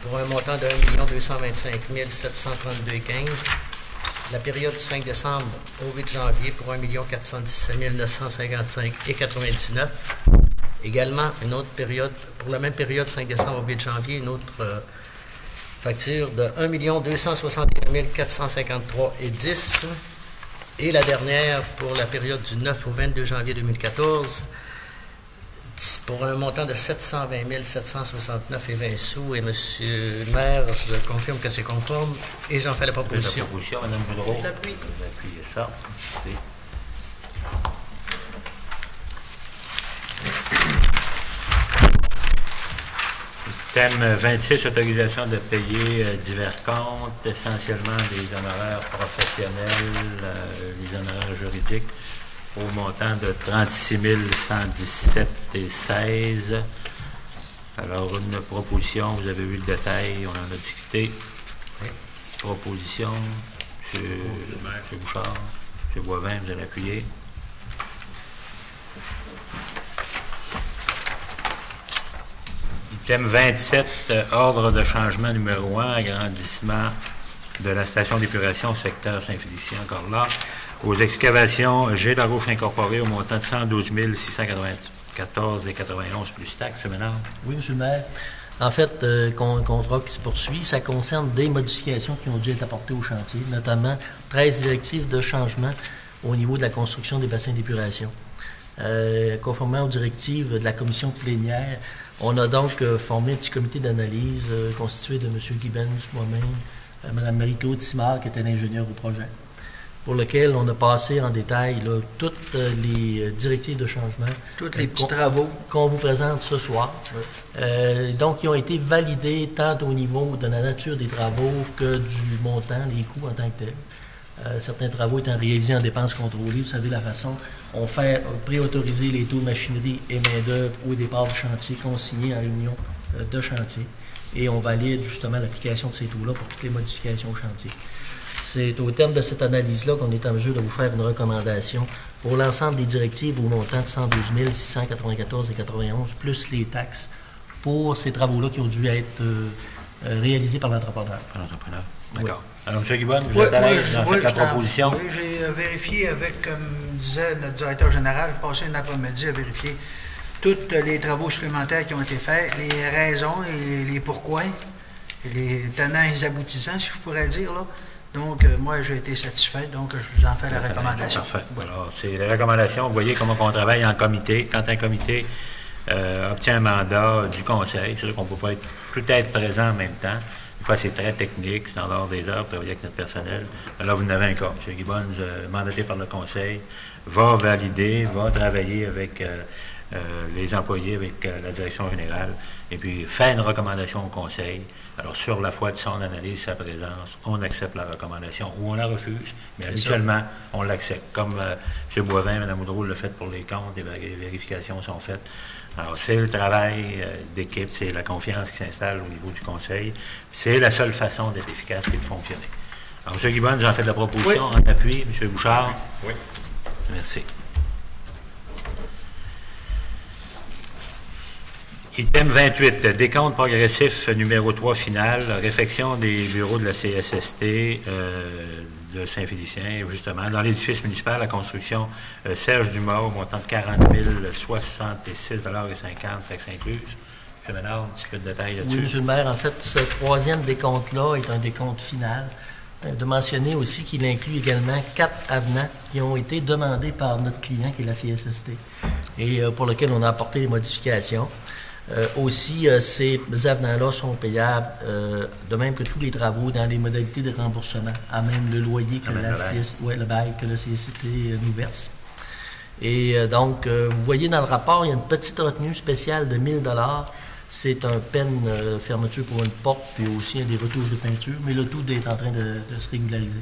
pour un montant de 1 225 732,15. La période du 5 décembre au 8 janvier pour 1 417 955,99. Également, une autre période, pour la même période, 5 décembre au 8 janvier, une autre facture de 1 261 453,10. Et la dernière, pour la période du 9 au 22 janvier 2014, pour un montant de 720 769,20 sous. Et M. le maire, je confirme que c'est conforme et j'en fais la proposition. La proposition, Mme Boudreau. Je l'appuie. Vous appuyez ça. Merci. Thème 26, autorisation de payer divers comptes, essentiellement des honoraires professionnels, les honoraires juridiques, au montant de 36 117,16. Alors, une proposition, vous avez vu le détail, on en a discuté. Oui. Proposition, M. Bouchard, M. Boivin, vous allez appuyer. Item 27, ordre de changement numéro 1, agrandissement de la station d'épuration au secteur Saint-Félicien, encore là, aux excavations G. Larouche incorporée au montant de 112 694,91 plus taxes. M. Ménard. Oui, M. le maire. En fait, contrat qui se poursuit, ça concerne des modifications qui ont dû être apportées au chantier, notamment 13 directives de changement au niveau de la construction des bassins d'épuration. Conformément aux directives de la commission plénière, on a donc formé un petit comité d'analyse constitué de M. Gibbons, moi-même, Mme Marie-Claude Simard, qui était l'ingénieur au projet, pour lequel on a passé en détail là, toutes les directives de changement. Tous les petits travaux. Qu'on vous présente ce soir. Donc, ils ont été validés tant au niveau de la nature des travaux que du montant, les coûts en tant que tels. Certains travaux étant réalisés en dépenses contrôlées, vous savez la façon, on fait préautoriser les taux de machinerie et main-d'œuvre au départ du chantier, consignés en réunion de chantier, et on valide justement l'application de ces taux-là pour toutes les modifications au chantier. C'est au terme de cette analyse-là qu'on est en mesure de vous faire une recommandation pour l'ensemble des directives au montant de 112 694,91 plus les taxes pour ces travaux-là qui ont dû être réalisé par l'entrepreneur. L'entrepreneur. D'accord. Alors, M. Guibonne, vous Oui, êtes à moi, l'aise dans oui, la proposition? Oui, j'ai vérifié avec, comme disait notre directeur général, passé un après-midi à vérifier tous les travaux supplémentaires qui ont été faits, les raisons et les pourquoi, et les tenants et les aboutissants, si je pourrais dire, là. Donc, moi, j'ai été satisfait, donc je vous en fais la recommandation. Parfait. Alors, c'est la recommandation. Vous voyez comment on travaille en comité. Quand un comité obtient un mandat du conseil, c'est vrai qu'on ne peut pas tout être présent en même temps. Des fois, c'est très technique, c'est en dehors des heures, travailler avec notre personnel. Là, vous en avez un cas. M. Gibbons, mandaté par le conseil, va valider, va travailler avec les employés, avec la direction générale, et puis fait une recommandation au conseil. Alors, sur la foi de son analyse, sa présence, on accepte la recommandation ou on la refuse, mais habituellement, on l'accepte. Comme M. Boivin, Mme Boudreau l'a fait pour les comptes, les vérifications sont faites. Alors, c'est le travail d'équipe, c'est la confiance qui s'installe au niveau du conseil. C'est la seule façon d'être efficace et de fonctionner. Alors, M. Guibonne, j'en fais de la proposition en appui. M. Bouchard? Oui. Merci. Item 28, décompte progressif numéro 3 final, réfection des bureaux de la CSST de Saint-Félicien, justement, dans l'édifice municipal, la construction Serge Dumas, au montant de 40 066,50 $, taxes incluses. M. Ménard, un petit peu de détails là-dessus. Oui, M. le maire, en fait, ce troisième décompte-là est un décompte final. De mentionner aussi qu'il inclut également 4 avenants qui ont été demandés par notre client, qui est la CSST, et pour lesquels on a apporté des modifications. Aussi, ces avenants-là sont payables, de même que tous les travaux, dans les modalités de remboursement, à même le loyer que le bail que la CSST nous verse. Et donc, vous voyez dans le rapport, il y a une petite retenue spéciale de 1 000 $. C'est un peine fermeture pour une porte, puis aussi des retouches de peinture, mais le tout est en train de se régulariser.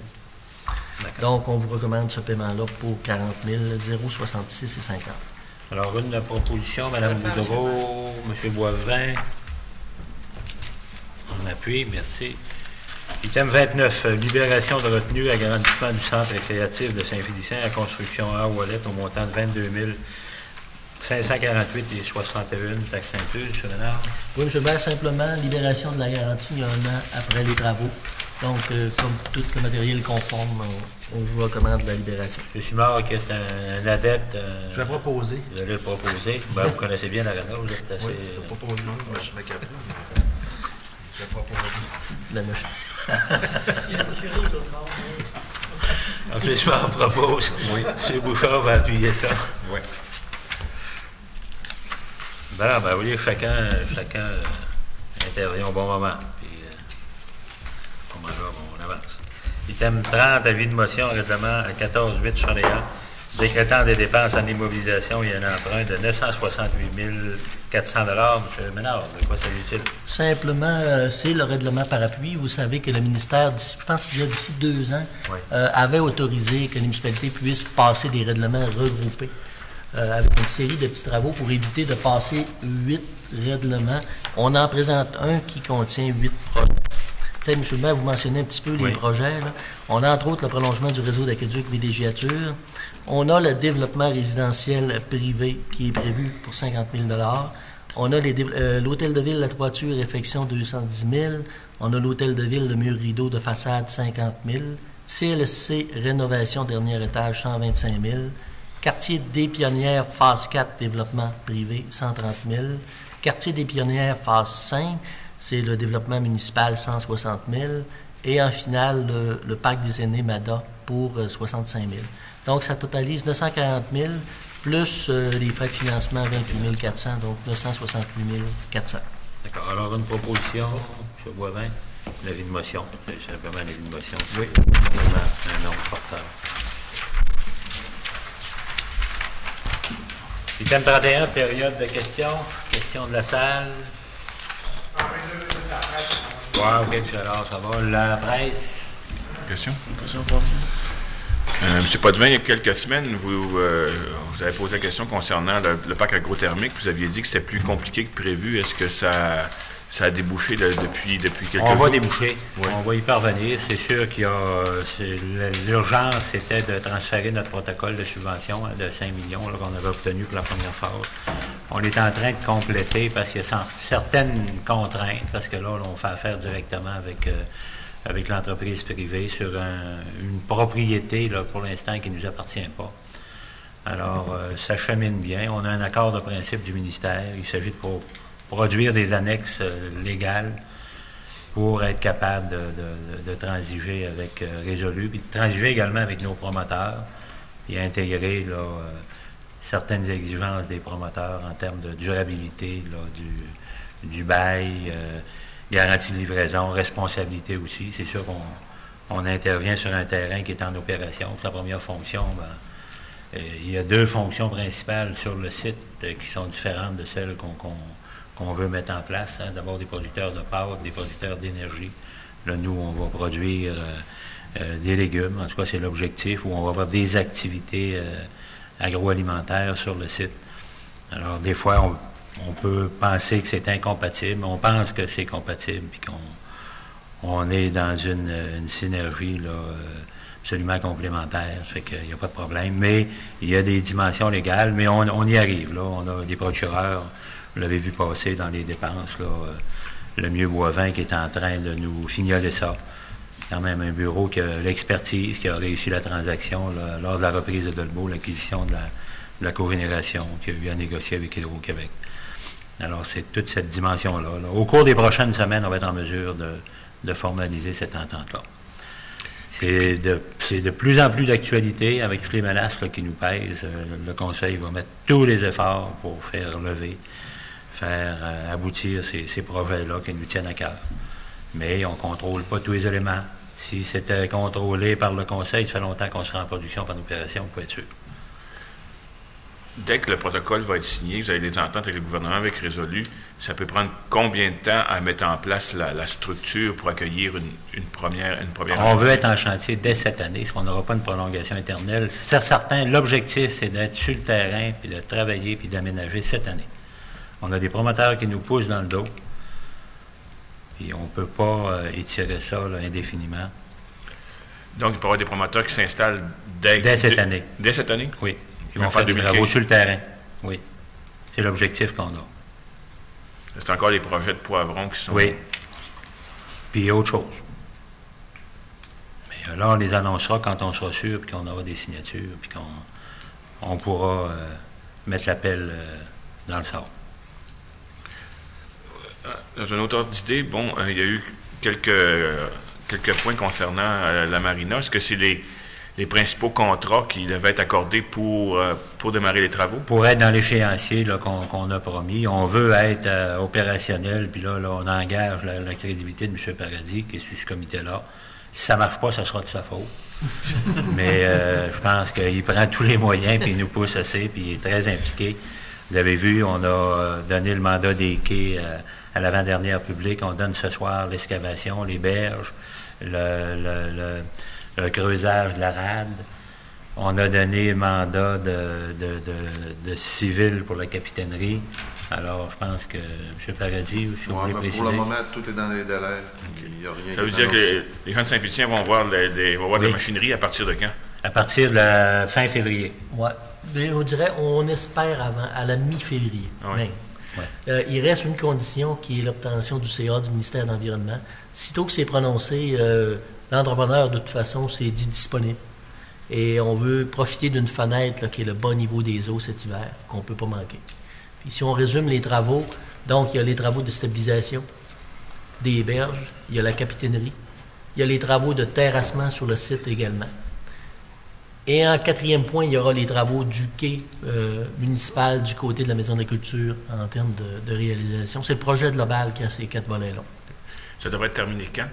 Donc, on vous recommande ce paiement-là pour 40 066,50 $. Alors, une proposition, Mme Boudreau, M. Boivin. En appui, merci. Item 29, libération de retenue, agrandissement du centre récréatif de Saint-Félicien à construction A Ouellet au montant de 22 548,61 $, taxes incluses. M. Ménard? Oui, M. le maire, simplement, libération de la garantie un an après les travaux. Donc, comme tout le matériel conforme, on vous recommande la libération. M. Simard, qui est un adepte. Je vais proposer. Vous allez le proposer. Ben, vous connaissez bien la Renault, vous êtes assez. Oui, je vais proposer. Je suis capable. Je vais proposer. La mèche. Alors, M. Simard propose. Oui. M. Bouchard va appuyer ça. Oui. Ben, vous voyez, chacun intervient au bon moment. Puis, on avance. Item 30, avis de motion, règlement à 14-8-61, décrétant des dépenses en immobilisation et un emprunt de 968 400 $. M. Ménard, de quoi s'agit-il? Simplement, c'est le règlement par appui. Vous savez que le ministère, je pense qu'il y a d'ici 2 ans, Oui. avait autorisé que les municipalités puissent passer des règlements regroupés avec une série de petits travaux pour éviter de passer 8 règlements. On en présente un qui contient 8 projets. Tu sais, M. le maire, vous mentionnez un petit peu les projets. Là. On a entre autres le prolongement du réseau d'aqueduc villégiature. On a le développement résidentiel privé qui est prévu pour 50 000 $. On a l'hôtel de ville, la toiture, réfection 210 000 $. On a l'hôtel de ville, le mur rideau de façade 50 000 $. CLSC, rénovation dernier étage 125 000 $. Quartier des Pionnières, phase 4, développement privé 130 000 $. Quartier des Pionnières, phase 5, c'est le développement municipal 160 000 $. Et en finale, le parc des aînés MADA pour 65 000 $. Donc, ça totalise 940 000 $ plus les frais de financement 28 400 $, donc 968 400 $. D'accord. Alors, une proposition, M. Boivin, l'avis de motion. C'est simplement l'avis de motion. Oui. Un nombre porteur. Item 31, période de questions. Questions de la salle. Wow, OK, alors ça va. La presse. Question? M. Potvin, il y a quelques semaines, vous avez posé la question concernant le parc agrothermique. Vous aviez dit que c'était plus compliqué que prévu. Est-ce que ça a débouché depuis quelques jours? On va déboucher. Oui. On va y parvenir. C'est sûr qu'il y a... L'urgence, c'était de transférer notre protocole de subvention de 5 millions qu'on avait obtenu pour la première phase. on est en train de compléter parce qu'il y a certaines contraintes, parce que là, on fait affaire directement avec l'entreprise privée sur une propriété, là, pour l'instant, qui ne nous appartient pas. Alors, ça chemine bien. On a un accord de principe du ministère. Il s'agit de produire des annexes légales pour être capable de transiger avec Résolu, puis de transiger également avec nos promoteurs et intégrer là, certaines exigences des promoteurs en termes de durabilité là, du bail, garantie de livraison, responsabilité aussi. C'est sûr qu'on intervient sur un terrain qui est en opération. Sa première fonction, il y a 2 fonctions principales sur le site qui sont différentes de celles qu'on veut mettre en place. Hein. D'abord des producteurs de pâtes, des producteurs d'énergie. Là, nous, on va produire des légumes. En tout cas, c'est l'objectif, où on va avoir des activités agroalimentaires sur le site. Alors, des fois, on peut penser que c'est incompatible. On pense que c'est compatible, puis qu'on est dans une synergie là, absolument complémentaire. Ça fait qu'il n'y a pas de problème. Mais il y a des dimensions légales, mais on y arrive. Là. On a des procureurs, vous l'avez vu passer dans les dépenses, là, le Mieux Boivin qui est en train de nous signaler ça. Quand même un bureau qui a l'expertise, qui a réussi la transaction là, lors de la reprise de Dolbeau, l'acquisition de la cogénération, qui a eu à négocier avec Hydro-Québec. Alors, c'est toute cette dimension-là. Là. Au cours des prochaines semaines, on va être en mesure de formaliser cette entente-là. C'est de plus en plus d'actualité avec toutes les menaces là, qui nous pèsent. Le Conseil va mettre tous les efforts pour faire aboutir ces projets-là qui nous tiennent à cœur. Mais on ne contrôle pas tous les éléments. Si c'était contrôlé par le Conseil, ça fait longtemps qu'on sera en production par l'opération, on peut être sûr. Dès que le protocole va être signé, vous avez des ententes avec le gouvernement, avec Résolu, ça peut prendre combien de temps à mettre en place la structure pour accueillir une première On veut être en chantier dès cette année, parce qu'on n'aura pas une prolongation éternelle. C'est certain, l'objectif, c'est d'être sur le terrain, puis de travailler, puis d'aménager cette année. On a des promoteurs qui nous poussent dans le dos, puis on ne peut pas étirer ça là, indéfiniment. Donc, il peut y avoir des promoteurs qui s'installent dès cette année. Dès cette année? Oui. Ils vont faire des travaux sur le terrain. Oui. C'est l'objectif qu'on a. C'est encore des projets de poivrons qui sont... Oui. Puis autre chose. Mais là, on les annoncera quand on sera sûr, puis qu'on aura des signatures, puis qu'on pourra mettre l'appel dans le sort. Dans un autre ordre d'idée, bon, il y a eu quelques points concernant la marina. Est-ce que c'est les principaux contrats qui devaient être accordés pour démarrer les travaux? Pour être dans l'échéancier qu'on a promis. On veut être opérationnel, puis là, on engage la crédibilité de M. Paradis, qui est sur ce comité-là. Si ça ne marche pas, ça sera de sa faute. Mais je pense qu'il prend tous les moyens, puis il nous pousse assez, puis il est très impliqué. Vous avez vu, on a donné le mandat des quais à l'avant-dernière publique. On donne ce soir l'excavation, les berges, le creusage de la rade. On a donné le mandat de civil pour la capitainerie. Alors, je pense que M. Paradis, si vous voulez préciser... Pour le moment, tout est dans les délais. Il n'y a rien. Ça veut dire que les gens de Saint-Félicien vont voir de la machinerie à partir de quand? À partir de la fin février. Oui. On dirait, on espère à la mi-février. Ah oui. Ouais. Il reste une condition qui est l'obtention du CA du ministère de l'Environnement. Sitôt que c'est prononcé, l'entrepreneur, de toute façon, s'est dit disponible. Et on veut profiter d'une fenêtre là, qui est le bas niveau des eaux cet hiver, qu'on ne peut pas manquer. Puis si on résume les travaux, donc il y a les travaux de stabilisation des berges, il y a la capitainerie, il y a les travaux de terrassement sur le site également. Et en 4e point, il y aura les travaux du quai municipal du côté de la Maison de la Culture en termes de réalisation. C'est le projet global qui a ces 4 volets-là. Ça devrait être terminé quand?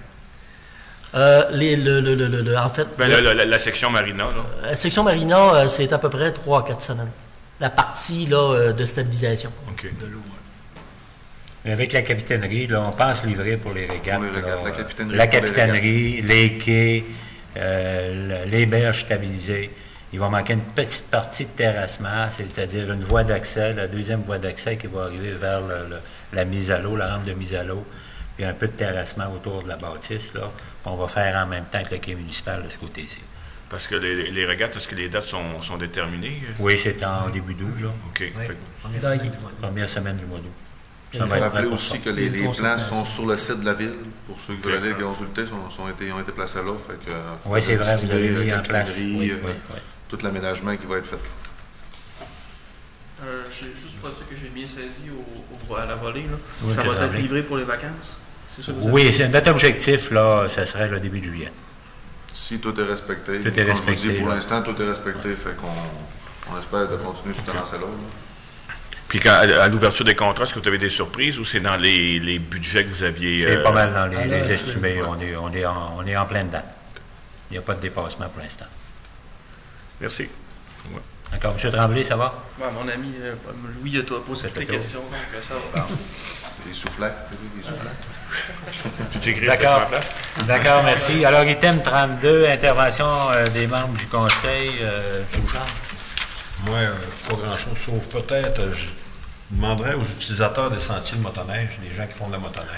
En fait... la section Marina, là. La section Marina, c'est à peu près 3 à 4 semaines. La partie là, de stabilisation de l'eau. Mais avec la capitainerie, là, on pense livrer pour les régates. Pour les régates, là, la capitainerie, les quais, les berges stabilisées. Il va manquer une petite partie de terrassement, c'est-à-dire une voie d'accès, la deuxième voie d'accès qui va arriver vers la mise à l'eau, la rampe de mise à l'eau, puis un peu de terrassement autour de la bâtisse, là, qu'on va faire en même temps que le quai municipal de ce côté-ci. Parce que les regattes, est-ce que les dates sont déterminées? Oui, c'est en début d'août, là. OK. Oui, Fait- Première semaine du mois d'août. Il Ça faut va être rappeler prêt pour aussi ça. que les plans sont sur le site de la ville. Pour ceux qui veulent aller les consulter, ont été placés là. Fait que, Oui, c'est vrai, vous avez mis en place. galeries, Oui, oui. tout l'aménagement qui va être fait. Juste pour ça que j'ai bien saisi à la volée, là. Oui, Ça c'est va être vrai. livré pour les vacances? C'est ça que vous avez Oui, dit? c'est notre objectif, là, ça serait le début de juillet. Si tout est respecté, Tout est comme respecté, je vous dis, pour là. l'instant, tout est respecté. Fait qu'on espère de continuer sur cette lancée-là. Puis à l'ouverture des contrats, est-ce que vous avez des surprises ou c'est dans les budgets que vous aviez... C'est pas mal dans les alors, estimés, on est en plein dedans. Il n'y a pas de dépassement pour l'instant. Merci. D'accord, M. Tremblay, ça va? Ouais, mon ami Louis, il t'a posé toutes les questions, donc ça va. Les soufflets, les soufflets. Tu t'écris D'accord. en place? D'accord, merci. Alors, item 32, intervention des membres du conseil. Bouchard. Moi, pas grand-chose, sauf peut-être, je demanderais aux utilisateurs des sentiers de motoneige, les gens qui font de la motoneige,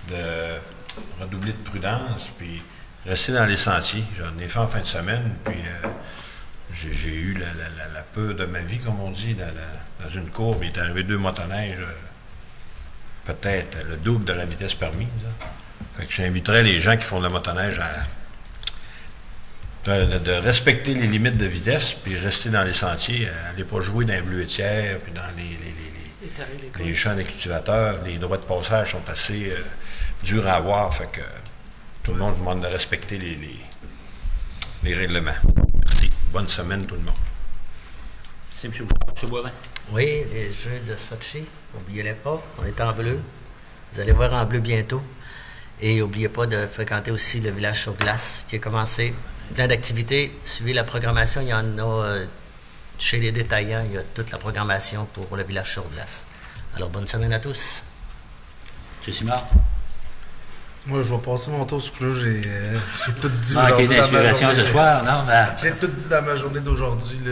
de redoubler de prudence, puis rester dans les sentiers. J'en ai fait en fin de semaine, puis j'ai eu la peur de ma vie, comme on dit, dans une courbe. Il est arrivé 2 motoneiges, peut-être le double de la vitesse permise. Hein. Fait que j'inviterais les gens qui font de la motoneige de respecter les limites de vitesse, puis rester dans les sentiers, aller pas jouer dans les bleuetières, puis dans les champs des cultivateurs. Les droits de passage sont assez durs à avoir, fait que tout le monde demande de respecter les règlements. Merci. Bonne semaine, tout le monde. C'est M. Bouchard. M. Boivin. Oui, les Jeux de Sochi, n'oubliez-les pas, on est en bleu. Vous allez voir en bleu bientôt. Et n'oubliez pas de fréquenter aussi le village sur glace qui a commencé. Plein d'activités. Suivez la programmation, il y en a chez les détaillants, il y a toute la programmation pour le village sur glace. Alors, bonne semaine à tous. M. Simard. Moi, je vais passer mon tour, ce que là, j'ai tout dit Manqué aujourd'hui dans ma d'inspiration journée. ce soir, non? Ben, J'ai tout dit dans ma journée d'aujourd'hui, là.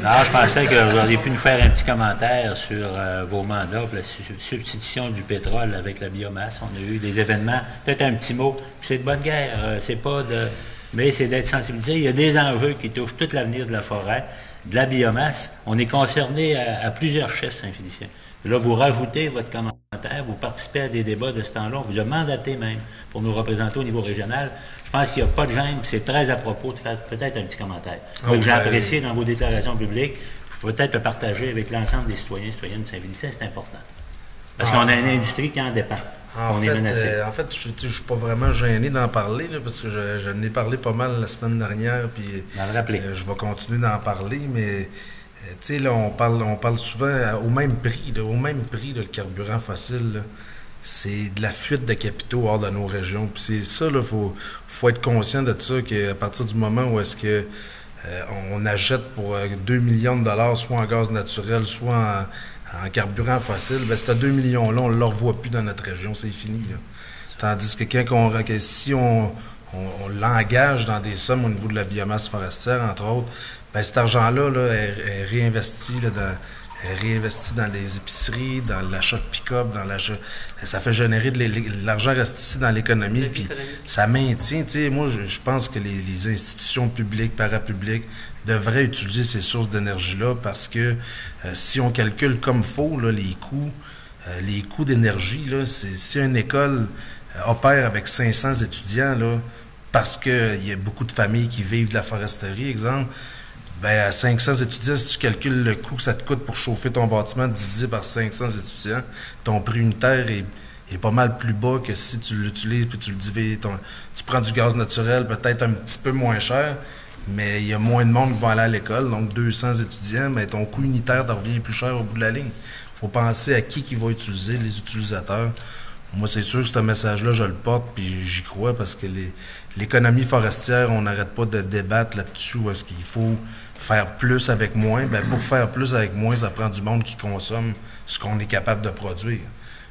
non, je pensais que vous auriez pu nous faire un petit commentaire sur vos mandats pour la substitution du pétrole avec la biomasse. On a eu des événements, peut-être un petit mot. C'est de bonne guerre, c'est pas de... Mais c'est d'être sensibilisé. Il y a des enjeux qui touchent tout l'avenir de la forêt, de la biomasse. On est concerné à plusieurs chefs Saint-Félicien. Là, vous rajoutez votre commentaire, vous participez à des débats de ce temps-là, on vous a mandaté même pour nous représenter au niveau régional. Je pense qu'il n'y a pas de gêne, c'est très à propos de faire peut-être un petit commentaire. Donc, j'ai apprécié dans vos déclarations publiques, peut-être le partager avec l'ensemble des citoyens et citoyennes de Saint-Félicien, c'est important. Parce qu'on a une industrie qui en dépend. On est menacé. En fait, je ne suis pas vraiment gêné d'en parler, là, parce que je n'ai parlé pas mal la semaine dernière, puis je vais continuer d'en parler, mais... Tu sais, là, on parle souvent au même prix, le carburant fossile, là, c'est de la fuite de capitaux hors de nos régions. Puis c'est ça, il faut être conscient de ça, qu'à partir du moment où est-ce que on achète pour 2 millions de dollars, soit en gaz naturel, soit en carburant fossile, bien, ces 2 millions-là, on ne le revoit plus dans notre région, c'est fini. Là. Tandis que si on l'engage dans des sommes au niveau de la biomasse forestière, entre autres, bien, cet argent-là là, est réinvesti dans les épiceries, dans l'achat de pick-up, ça fait générer l'argent reste ici dans l'économie, puis ça maintient. Tu sais, moi, je pense que les institutions publiques, parapubliques devraient utiliser ces sources d'énergie-là parce que si on calcule comme faut là, les coûts d'énergie, là, si une école opère avec 500 étudiants, là, parce qu'il y a beaucoup de familles qui vivent de la foresterie, exemple, bien, à 500 étudiants, si tu calcules le coût que ça te coûte pour chauffer ton bâtiment divisé par 500 étudiants, ton prix unitaire est pas mal plus bas que si tu l'utilises puis tu le divises. Tu prends du gaz naturel, peut-être un petit peu moins cher, mais il y a moins de monde qui va aller à l'école, donc 200 étudiants, mais ton coût unitaire te revient plus cher au bout de la ligne. Il faut penser à qui va utiliser, les utilisateurs. Moi, c'est sûr que ce message-là, je le porte, puis j'y crois, parce que l'économie forestière, on n'arrête pas de débattre là-dessus, où est-ce qu'il faut faire plus avec moins. Bien, pour faire plus avec moins, ça prend du monde qui consomme ce qu'on est capable de produire.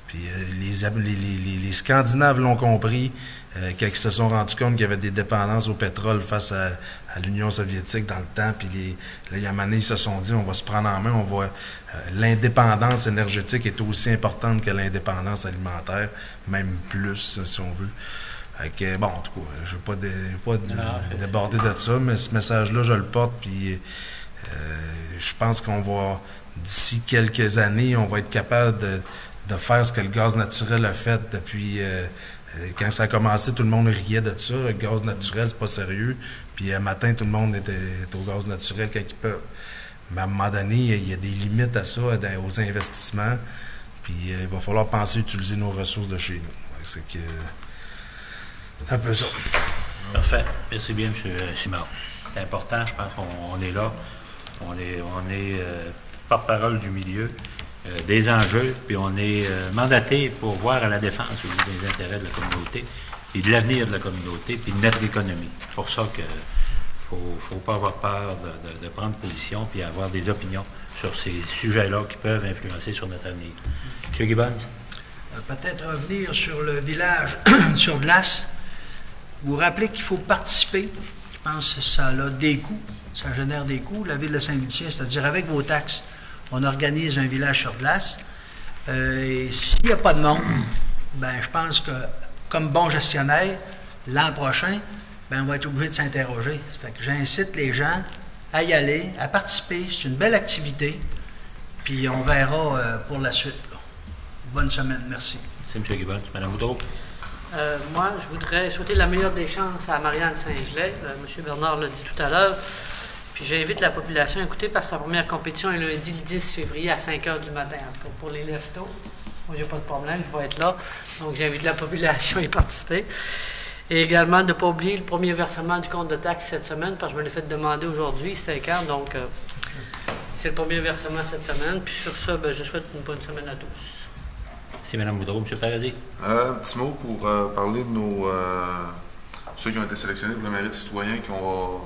Puis les Scandinaves l'ont compris quand ils se sont rendus compte qu'il y avait des dépendances au pétrole face à l'Union soviétique dans le temps. Puis il y a un moment donné, ils se sont dit, on va se prendre en main, l'indépendance énergétique est aussi importante que l'indépendance alimentaire, même plus, si on veut. Fait que, bon, en tout cas, je ne veux pas déborder de ça, mais ce message-là, je le porte, puis je pense qu'on va, d'ici quelques années, on va être capable de faire ce que le gaz naturel a fait depuis... quand ça a commencé, tout le monde riait de ça. Le gaz naturel, c'est pas sérieux. Puis un matin, tout le monde était au gaz naturel quand ils peuvent. Mais à un moment donné, il y a des limites à ça, aux investissements. Puis il va falloir penser à utiliser nos ressources de chez nous. C'est un peu ça. Parfait. Merci bien, M. Simard. C'est important, je pense qu'on est là. On est porte-parole du milieu, des enjeux, puis on est mandaté pour voir à la défense des intérêts de la communauté, puis de l'avenir de la communauté, puis de notre économie. C'est pour ça qu'il ne faut pas avoir peur de prendre position, puis avoir des opinions sur ces sujets-là qui peuvent influencer sur notre avenir. M. Gibbons? Peut-être revenir sur le village sur glace. Vous vous rappelez qu'il faut participer. Je pense que ça a des coûts. Ça génère des coûts. La ville de Saint-Lucien, c'est-à-dire avec vos taxes, on organise un village sur glace. Et s'il n'y a pas de monde, ben je pense que, comme bon gestionnaire, l'an prochain, ben on va être obligé de s'interroger. Fait que j'incite les gens à y aller, à participer. C'est une belle activité. Puis on verra pour la suite. Bonne semaine. Merci. Merci, M. Gibbons. Mme Boudreau. Moi, je voudrais souhaiter la meilleure des chances à Marianne Saint-Gelais. M. Bernard l'a dit tout à l'heure. Puis j'invite la population à écouter parce que sa première compétition est lundi le 10 février à 5 h du matin. En tout cas, pour les lève-tôt. Moi, j'ai pas de problème, je vais être là. Donc, j'invite la population à y participer. Et également, de ne pas oublier le premier versement du compte de taxe cette semaine, parce que je me l'ai fait demander aujourd'hui, c'était quand. Donc, c'est le premier versement cette semaine. Puis sur ça, ben, je souhaite une bonne semaine à tous. Merci, Mme Boudreau. M. Paradis. Un petit mot pour parler de ceux qui ont été sélectionnés pour le mérite citoyen, qui vont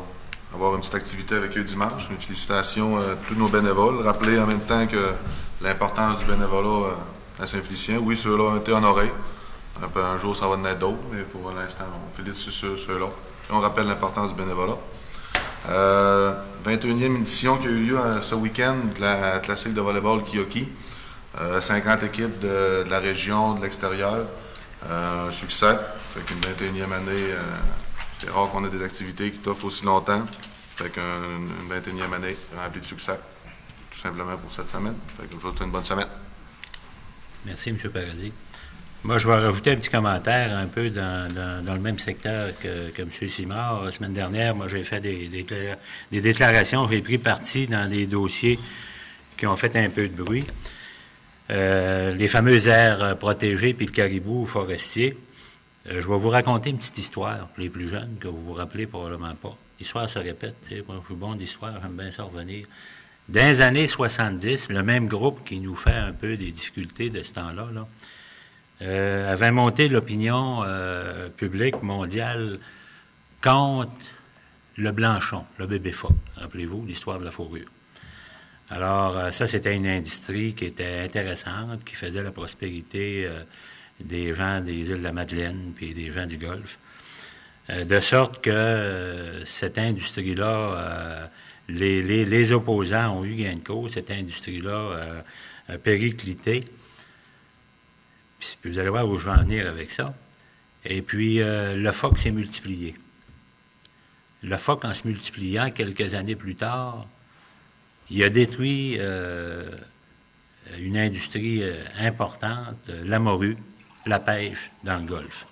avoir une petite activité avec eux dimanche. Une félicitation à tous nos bénévoles. Rappeler en même temps que l'importance du bénévolat à Saint-Félicien. Oui, ceux-là ont été honorés. Un jour, ça va en être d'autres, mais pour l'instant, on félicite ceux-là. Et on rappelle l'importance du bénévolat. 21e édition qui a eu lieu ce week-end de la classique de volleyball Kiyoki. 50 équipes de la région, de l'extérieur. Un succès. Fait qu'une 21e année, c'est rare qu'on ait des activités qui t'offrent aussi longtemps. Fait qu'une 21e année remplie de succès. Tout simplement pour cette semaine. Fait que je vous souhaite une bonne semaine. Merci, M. Paradis. Moi, je vais rajouter un petit commentaire un peu dans le même secteur que M. Simard. La semaine dernière, moi, j'ai fait des déclarations. J'ai pris parti dans des dossiers qui ont fait un peu de bruit. Les fameuses aires protégées puis le caribou forestier. Je vais vous raconter une petite histoire pour les plus jeunes que vous vous rappelez probablement pas. L'histoire se répète. Moi, je suis bon d'histoire, j'aime bien ça revenir. Dans les années 70, le même groupe qui nous fait un peu des difficultés de ce temps-là, avait monté l'opinion publique mondiale contre le blanchon, le bébé phoque. Rappelez-vous l'histoire de la fourrure. Alors, ça, c'était une industrie qui était intéressante, qui faisait la prospérité des gens des îles de la Madeleine puis des gens du Golfe. De sorte que cette industrie-là, les opposants ont eu gain de cause, cette industrie-là a périclité. Puis vous allez voir où je vais en venir avec ça. Et puis, le phoque s'est multiplié. Le phoque, en se multipliant quelques années plus tard, il a détruit une industrie importante, la morue, la pêche dans le Golfe.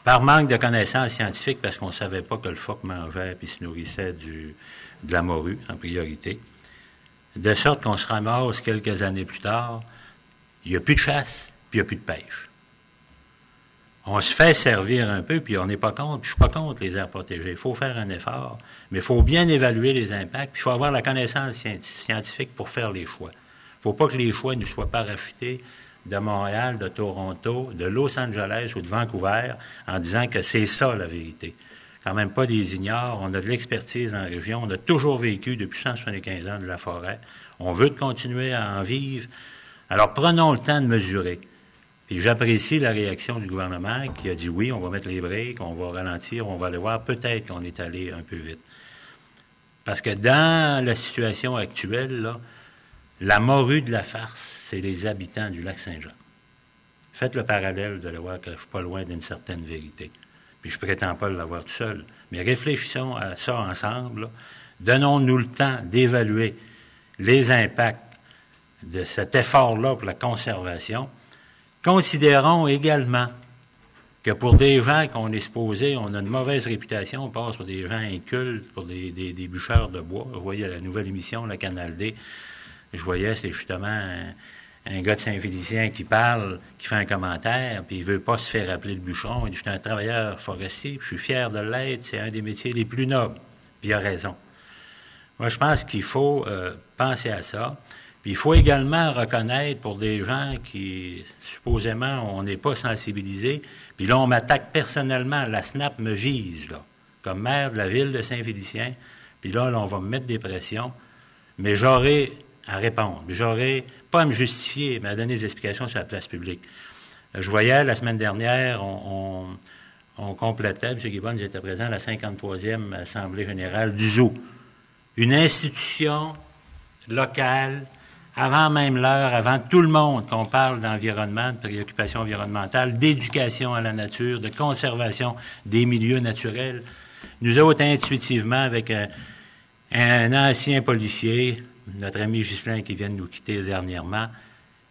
Par manque de connaissances scientifiques, parce qu'on ne savait pas que le phoque mangeait et se nourrissait de la morue en priorité, de sorte qu'on se ramasse quelques années plus tard, il n'y a plus de chasse, puis il n'y a plus de pêche. On se fait servir un peu, puis on n'est pas contre, puis je ne suis pas contre les aires protégées. Il faut faire un effort, mais il faut bien évaluer les impacts, puis il faut avoir la connaissance scientifique pour faire les choix. Il ne faut pas que les choix ne soient parachutés de Montréal, de Toronto, de Los Angeles ou de Vancouver en disant que c'est ça la vérité. Quand même pas des ignares, on a de l'expertise dans la région, on a toujours vécu depuis 175 ans de la forêt, on veut continuer à en vivre. Alors prenons le temps de mesurer. Puis j'apprécie la réaction du gouvernement qui a dit oui, on va mettre les breaks, on va ralentir, on va aller voir, peut-être qu'on est allé un peu vite. Parce que dans la situation actuelle, là, la morue de la farce, c'est les habitants du lac Saint-Jean. Faites le parallèle, vous allez voir que je ne suis pas loin d'une certaine vérité. Puis je ne prétends pas l'avoir tout seul. Mais réfléchissons à ça ensemble. Là. Donnons-nous le temps d'évaluer les impacts de cet effort-là pour la conservation. Considérons également que pour des gens qu'on est supposé, on a une mauvaise réputation, on passe pour des gens incultes, pour des bûcheurs de bois. Vous voyez la nouvelle émission, le Canal D, je voyais, c'est justement un gars de Saint-Félicien qui parle, qui fait un commentaire, puis il veut pas se faire appeler le bûcheron. Il dit, je suis un travailleur forestier, puis je suis fier de l'être, c'est un des métiers les plus nobles. Puis il a raison. Moi, je pense qu'il faut penser à ça. Puis il faut également reconnaître pour des gens qui, supposément, on n'est pas sensibilisés, puis là, on m'attaque personnellement, la SNAP me vise, là, comme maire de la ville de Saint-Félicien, puis là, on va me mettre des pressions, mais j'aurai à répondre. J'aurai pas à me justifier, mais à donner des explications sur la place publique. Je voyais, la semaine dernière, on complétait, M. Gibbons était présent à la 53e Assemblée générale du Zoo. Une institution locale, avant même l'heure, avant tout le monde, qu'on parle d'environnement, de préoccupation environnementale, d'éducation à la nature, de conservation des milieux naturels. Nous autres, intuitivement, avec un ancien policier, notre ami Ghislain qui vient de nous quitter dernièrement,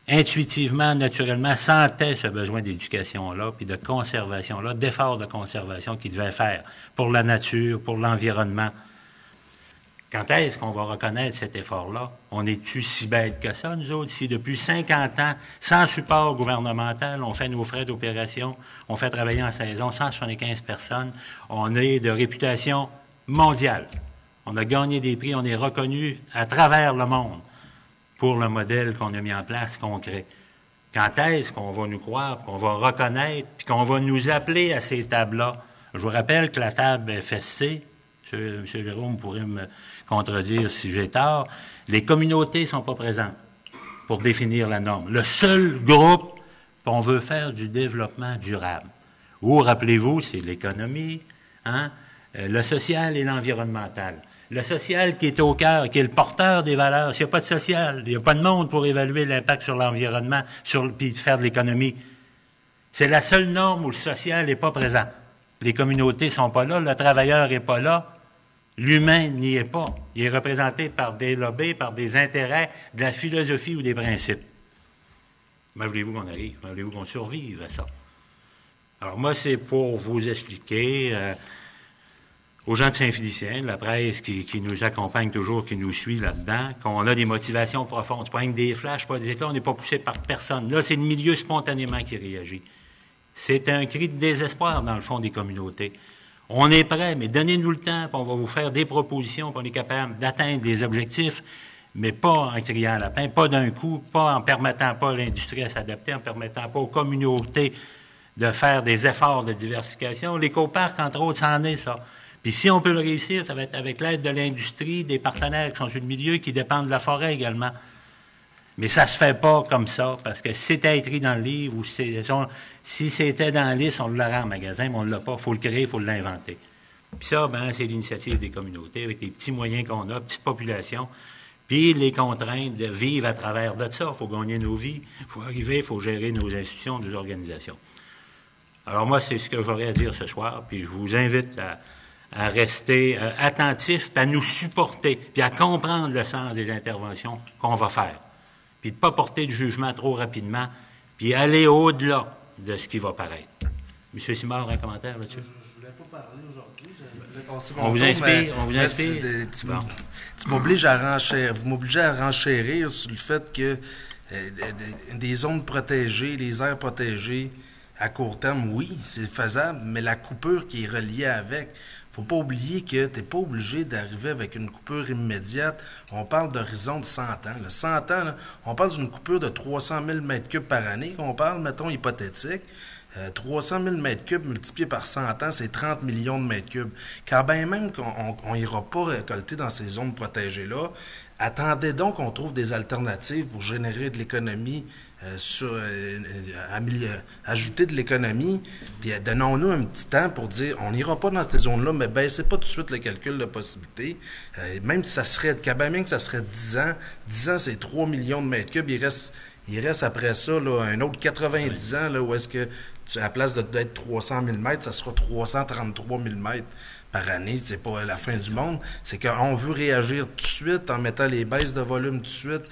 intuitivement, naturellement, sentait ce besoin d'éducation-là, puis de conservation-là, d'efforts de conservation qu'il devait faire pour la nature, pour l'environnement. Quand est-ce qu'on va reconnaître cet effort-là? On est-tu si bête que ça, nous autres, si depuis 50 ans, sans support gouvernemental, on fait nos frais d'opération, on fait travailler en saison 175 personnes, on est de réputation mondiale. On a gagné des prix, on est reconnu à travers le monde pour le modèle qu'on a mis en place, qu'on crée. Quand est-ce qu'on va nous croire, qu'on va reconnaître, puis qu'on va nous appeler à ces tables-là? Je vous rappelle que la table FSC, M. Jérôme pourrait me contredire si j'ai tort, les communautés ne sont pas présentes pour définir la norme. Le seul groupe, on veut faire du développement durable. Ou, rappelez-vous, c'est l'économie, le social et l'environnemental. Le social qui est au cœur, qui est le porteur des valeurs. S'il n'y a pas de social, il n'y a pas de monde pour évaluer l'impact sur l'environnement, puis faire de l'économie. C'est la seule norme où le social n'est pas présent. Les communautés ne sont pas là, le travailleur n'est pas là, l'humain n'y est pas. Il est représenté par des lobbies, par des intérêts, de la philosophie ou des principes. Comment voulez-vous qu'on arrive? Comment voulez-vous qu'on survive à ça? Alors moi, c'est pour vous expliquer aux gens de Saint-Félicien, la presse qui nous accompagne toujours, qui nous suit là-dedans, qu'on a des motivations profondes. C'est pas rien que des flashs, pas des éclats, on n'est pas poussé par personne. Là, c'est le milieu spontanément qui réagit. C'est un cri de désespoir, dans le fond, des communautés. On est prêt, mais donnez-nous le temps, puis on va vous faire des propositions, puis on est capable d'atteindre des objectifs, mais pas en criant à lapin, pas d'un coup, pas en permettant pas à l'industrie à s'adapter, en permettant pas aux communautés de faire des efforts de diversification. L'éco-parc, entre autres, c'en est ça. Puis si on peut le réussir, ça va être avec l'aide de l'industrie, des partenaires qui sont sur le milieu, qui dépendent de la forêt également. Mais ça se fait pas comme ça, parce que si c'était écrit dans le livre, ou si c'était dans la liste, on l'aurait en magasin, mais on ne l'a pas. Il faut le créer, il faut l'inventer. Puis ça, c'est l'initiative des communautés, avec les petits moyens qu'on a, petite population, puis les contraintes de vivre à travers de ça. Il faut gagner nos vies, il faut arriver, il faut gérer nos institutions, nos organisations. Alors moi, c'est ce que j'aurais à dire ce soir, puis je vous invite à rester attentifs, puis à nous supporter, puis à comprendre le sens des interventions qu'on va faire. Puis de ne pas porter de jugement trop rapidement, puis aller au-delà de ce qui va paraître. M. Simard, un commentaire là-dessus? Je ne voulais pas parler aujourd'hui. Je voulais passer mon on vous tour, inspire? On vous inspire? Tu m'obliges à renchérir. Vous m'obligez à renchérir sur le fait que des zones protégées, les aires protégées, à court terme, oui, c'est faisable, mais la coupure qui est reliée avec... Faut pas oublier que tu n'es pas obligé d'arriver avec une coupure immédiate. On parle d'horizon de 100 ans. Là. 100 ans, là, on parle d'une coupure de 300 000 m3 par année, qu'on parle, mettons, hypothétique. 300 000 m3 multiplié par 100 ans, c'est 30 millions de mètres cubes. Quand bien même qu'on n'ira pas récolter dans ces zones protégées-là, attendez donc qu'on trouve des alternatives pour générer de l'économie, ajouter de l'économie, puis donnons-nous un petit temps pour dire, on n'ira pas dans ces zones-là, mais baissez pas tout de suite le calcul de possibilité. Même si ça serait, quand même que ça serait 10 ans, c'est 3 millions de mètres cubes, il Il reste après ça là, un autre 90 ans là, où est-ce que, à la place d'être 300 000 mètres, ça sera 333 000 mètres par année. C'est pas la fin du monde. C'est qu'on veut réagir tout de suite en mettant les baisses de volume tout de suite.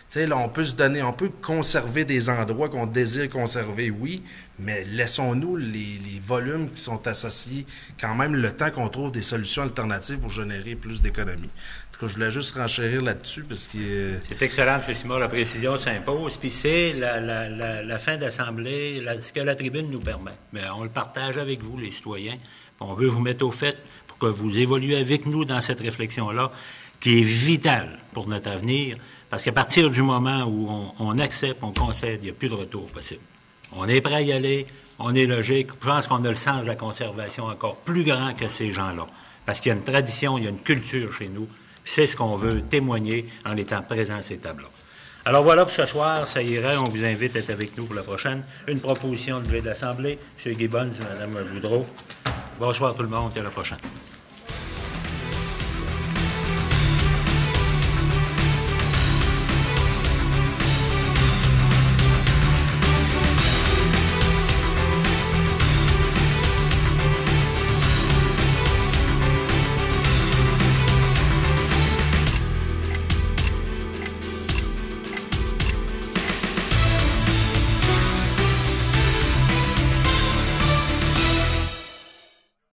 Tu sais, là, on peut conserver des endroits qu'on désire conserver, oui, mais laissons-nous les volumes qui sont associés, quand même le temps qu'on trouve des solutions alternatives pour générer plus d'économies. En tout cas, je voulais juste renchérir là-dessus parce que... C'est excellent, M. Simard, la précision s'impose, puis c'est la fin d'Assemblée, ce que la tribune nous permet. Mais on le partage avec vous, les citoyens, puis on veut vous mettre au fait pour que vous évoluez avec nous dans cette réflexion-là, qui est vitale pour notre avenir. Parce qu'à partir du moment où on accepte, on concède, il n'y a plus de retour possible. On est prêt à y aller, on est logique. Je pense qu'on a le sens de la conservation encore plus grand que ces gens-là. Parce qu'il y a une tradition, il y a une culture chez nous. C'est ce qu'on veut témoigner en étant présent à ces tables-là. Alors voilà pour ce soir, ça irait. On vous invite à être avec nous pour la prochaine. Une proposition de levée de l'Assemblée. M. Gibbons, Mme Boudreau. Bonsoir tout le monde et à la prochaine.